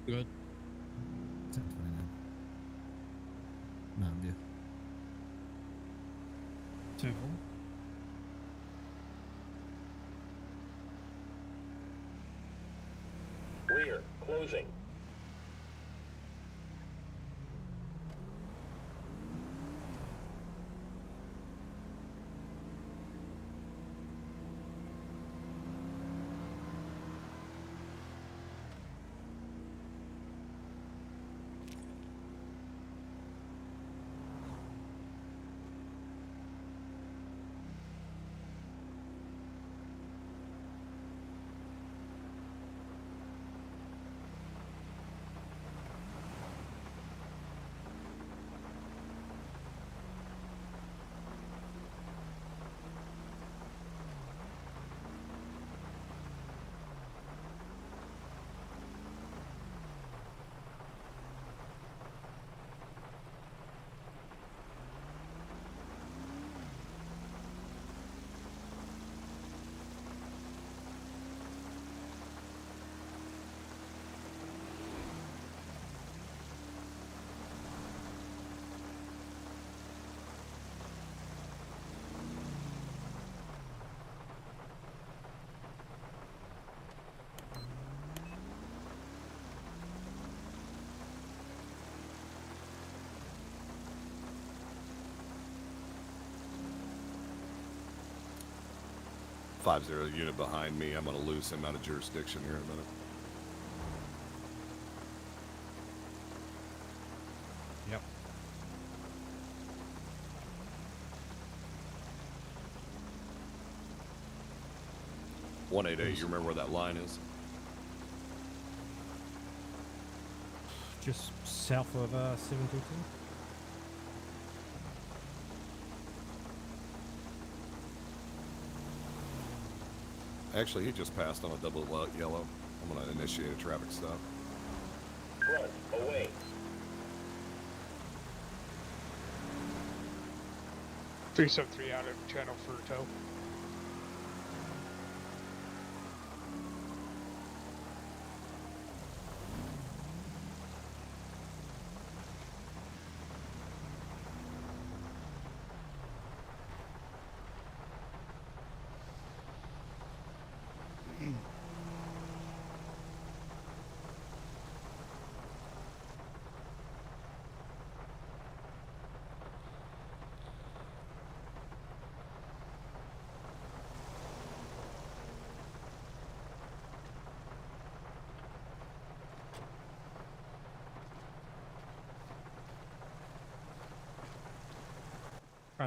Good. 10:29. Mountain View. 10-4. Rear, closing. .50 unit behind me. I'm going to lose him out of jurisdiction here in a minute. Yep. .188. You remember where that line is? Just south of 722. Actually, he just passed on a double yellow. I'm going to initiate a traffic stop. Front, away. 373 out of channel for tow.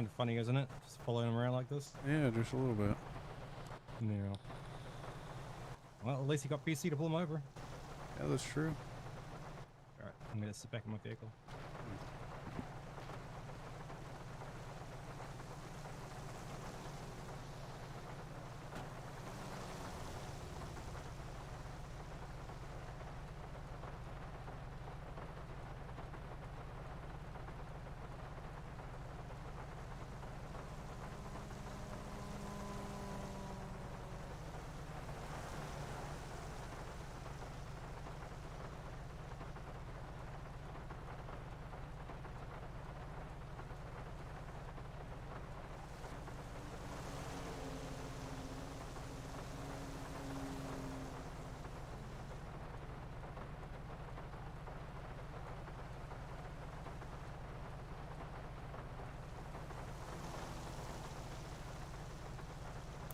kind of funny, isn't it? Just following him around like this. Yeah, just a little bit. Yeah. Well, at least he got PC to pull him over. Yeah, that's true. Alright, I'm gonna sit back in my vehicle.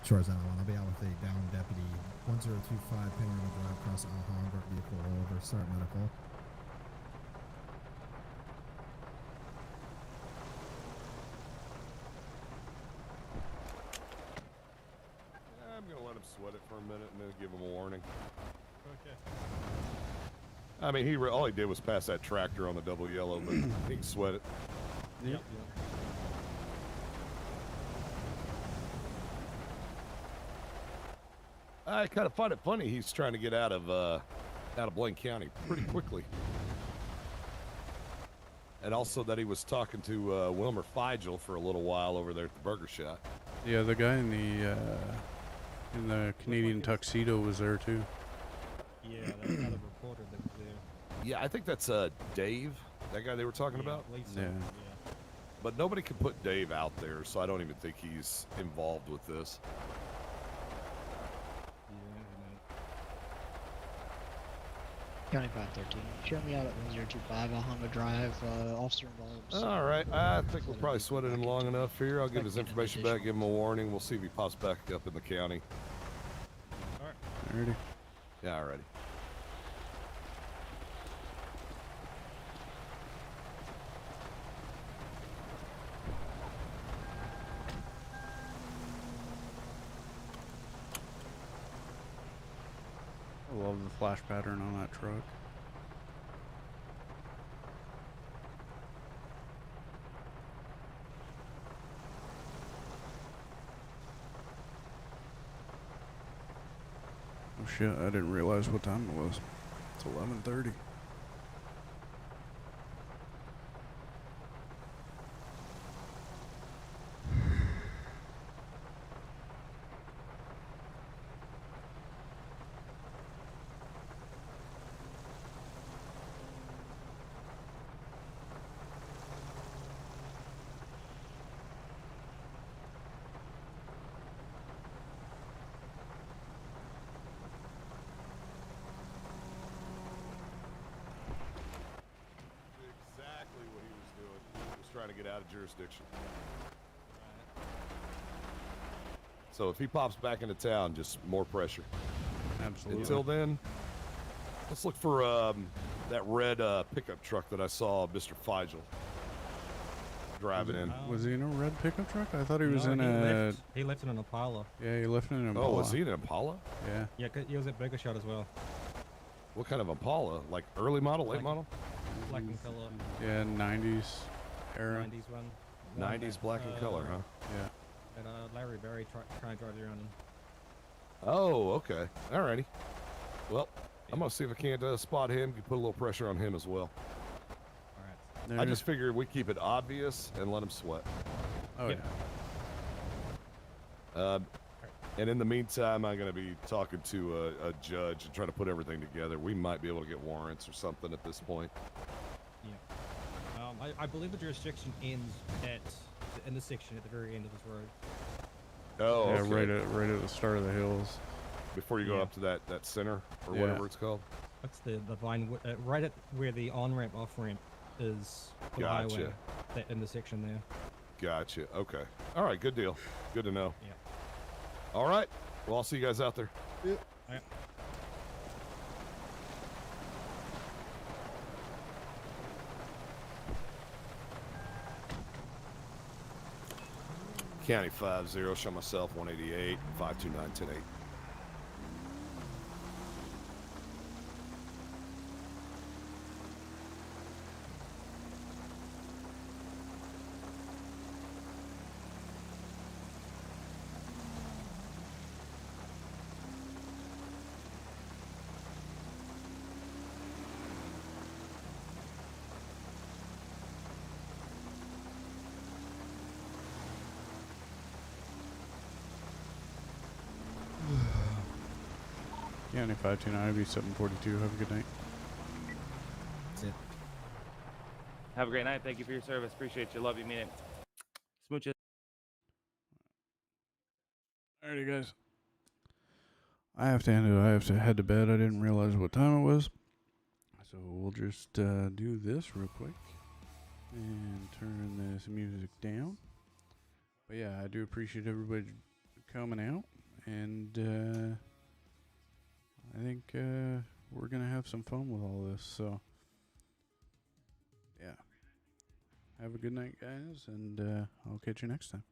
Sure as that one. I'll be out with a down deputy. 1025 Panorama Drive across Alhambra. Vehicle over. Start medical. I'm gonna let him sweat it for a minute and then give him a warning. Okay. I mean, all he did was pass that tractor on the double yellow, but he can sweat it. Yep. I kind of find it funny. He's trying to get out of Blaine County pretty quickly, and also that he was talking to Wilmer Feigl for a little while over there at the burger shop. Yeah, the guy in the Canadian tuxedo was there too. Yeah, that was another reporter that was there. Yeah, I think that's Dave, that guy they were talking about. I believe so. Yeah. But nobody can put Dave out there, so I don't even think he's involved with this. County 513. Show me out at 1025 Alhambra Drive. Officer involved. All right, I think we'll probably sweat it in long enough here. I'll give his information back, give him a warning. We'll see if he pops back up in the county. All right. Alrighty. Yeah, alrighty. I love the flash pattern on that truck. Oh shit, I didn't realize what time it was. It's 11:30. Exactly what he was doing. He was trying to get out of jurisdiction. So if he pops back into town, just more pressure. Absolutely. Until then, let's look for that red pickup truck that I saw Mr. Feigl driving in. Was he in a red pickup truck? I thought he was No, in a. He left in an Impala. Yeah, he left in an Impala. Oh, was he in an Impala? Yeah. Yeah, he was at Burger Shot as well. What kind of Impala? Like early model, late model? Black in color. Yeah, 90s era. 90s one. 90s black in color, huh? Yeah. And Larry Berry trying to drive around in. Oh, okay. Alrighty. Well, I'm going to see if I can't spot him. Put a little pressure on him as well. Alright. I just figured we keep it obvious and let him sweat. Oh, yeah. And in the meantime, I'm going to be talking to a judge and trying to put everything together. We might be able to get warrants or something at this point. Yeah. I believe the jurisdiction ends at the intersection at the very end of this road. Oh, yeah, okay. right at the start of the hills. Before you go Yeah. up to that center or Yeah. whatever it's called. That's the vine, right at where the on-ramp, off-ramp is for the Gotcha. highway. That intersection there. Gotcha. Okay. All right. Good deal. Good to know. Yeah. All right. Well, I'll see you guys out there. Yep. Alright. County 50, show myself 188, 529, 108. County 529, IB 742. Have a good night. That's it. Have a great night. Thank you for your service. Appreciate you. Love you. Mean it. Smooches. Alrighty, guys. I have to end it. I have to head to bed. I didn't realize what time it was. So we'll just do this real quick and turn this music down. But yeah, I do appreciate everybody coming out, and I think we're gonna have some fun with all this. So yeah, have a good night, guys, and I'll catch you next time.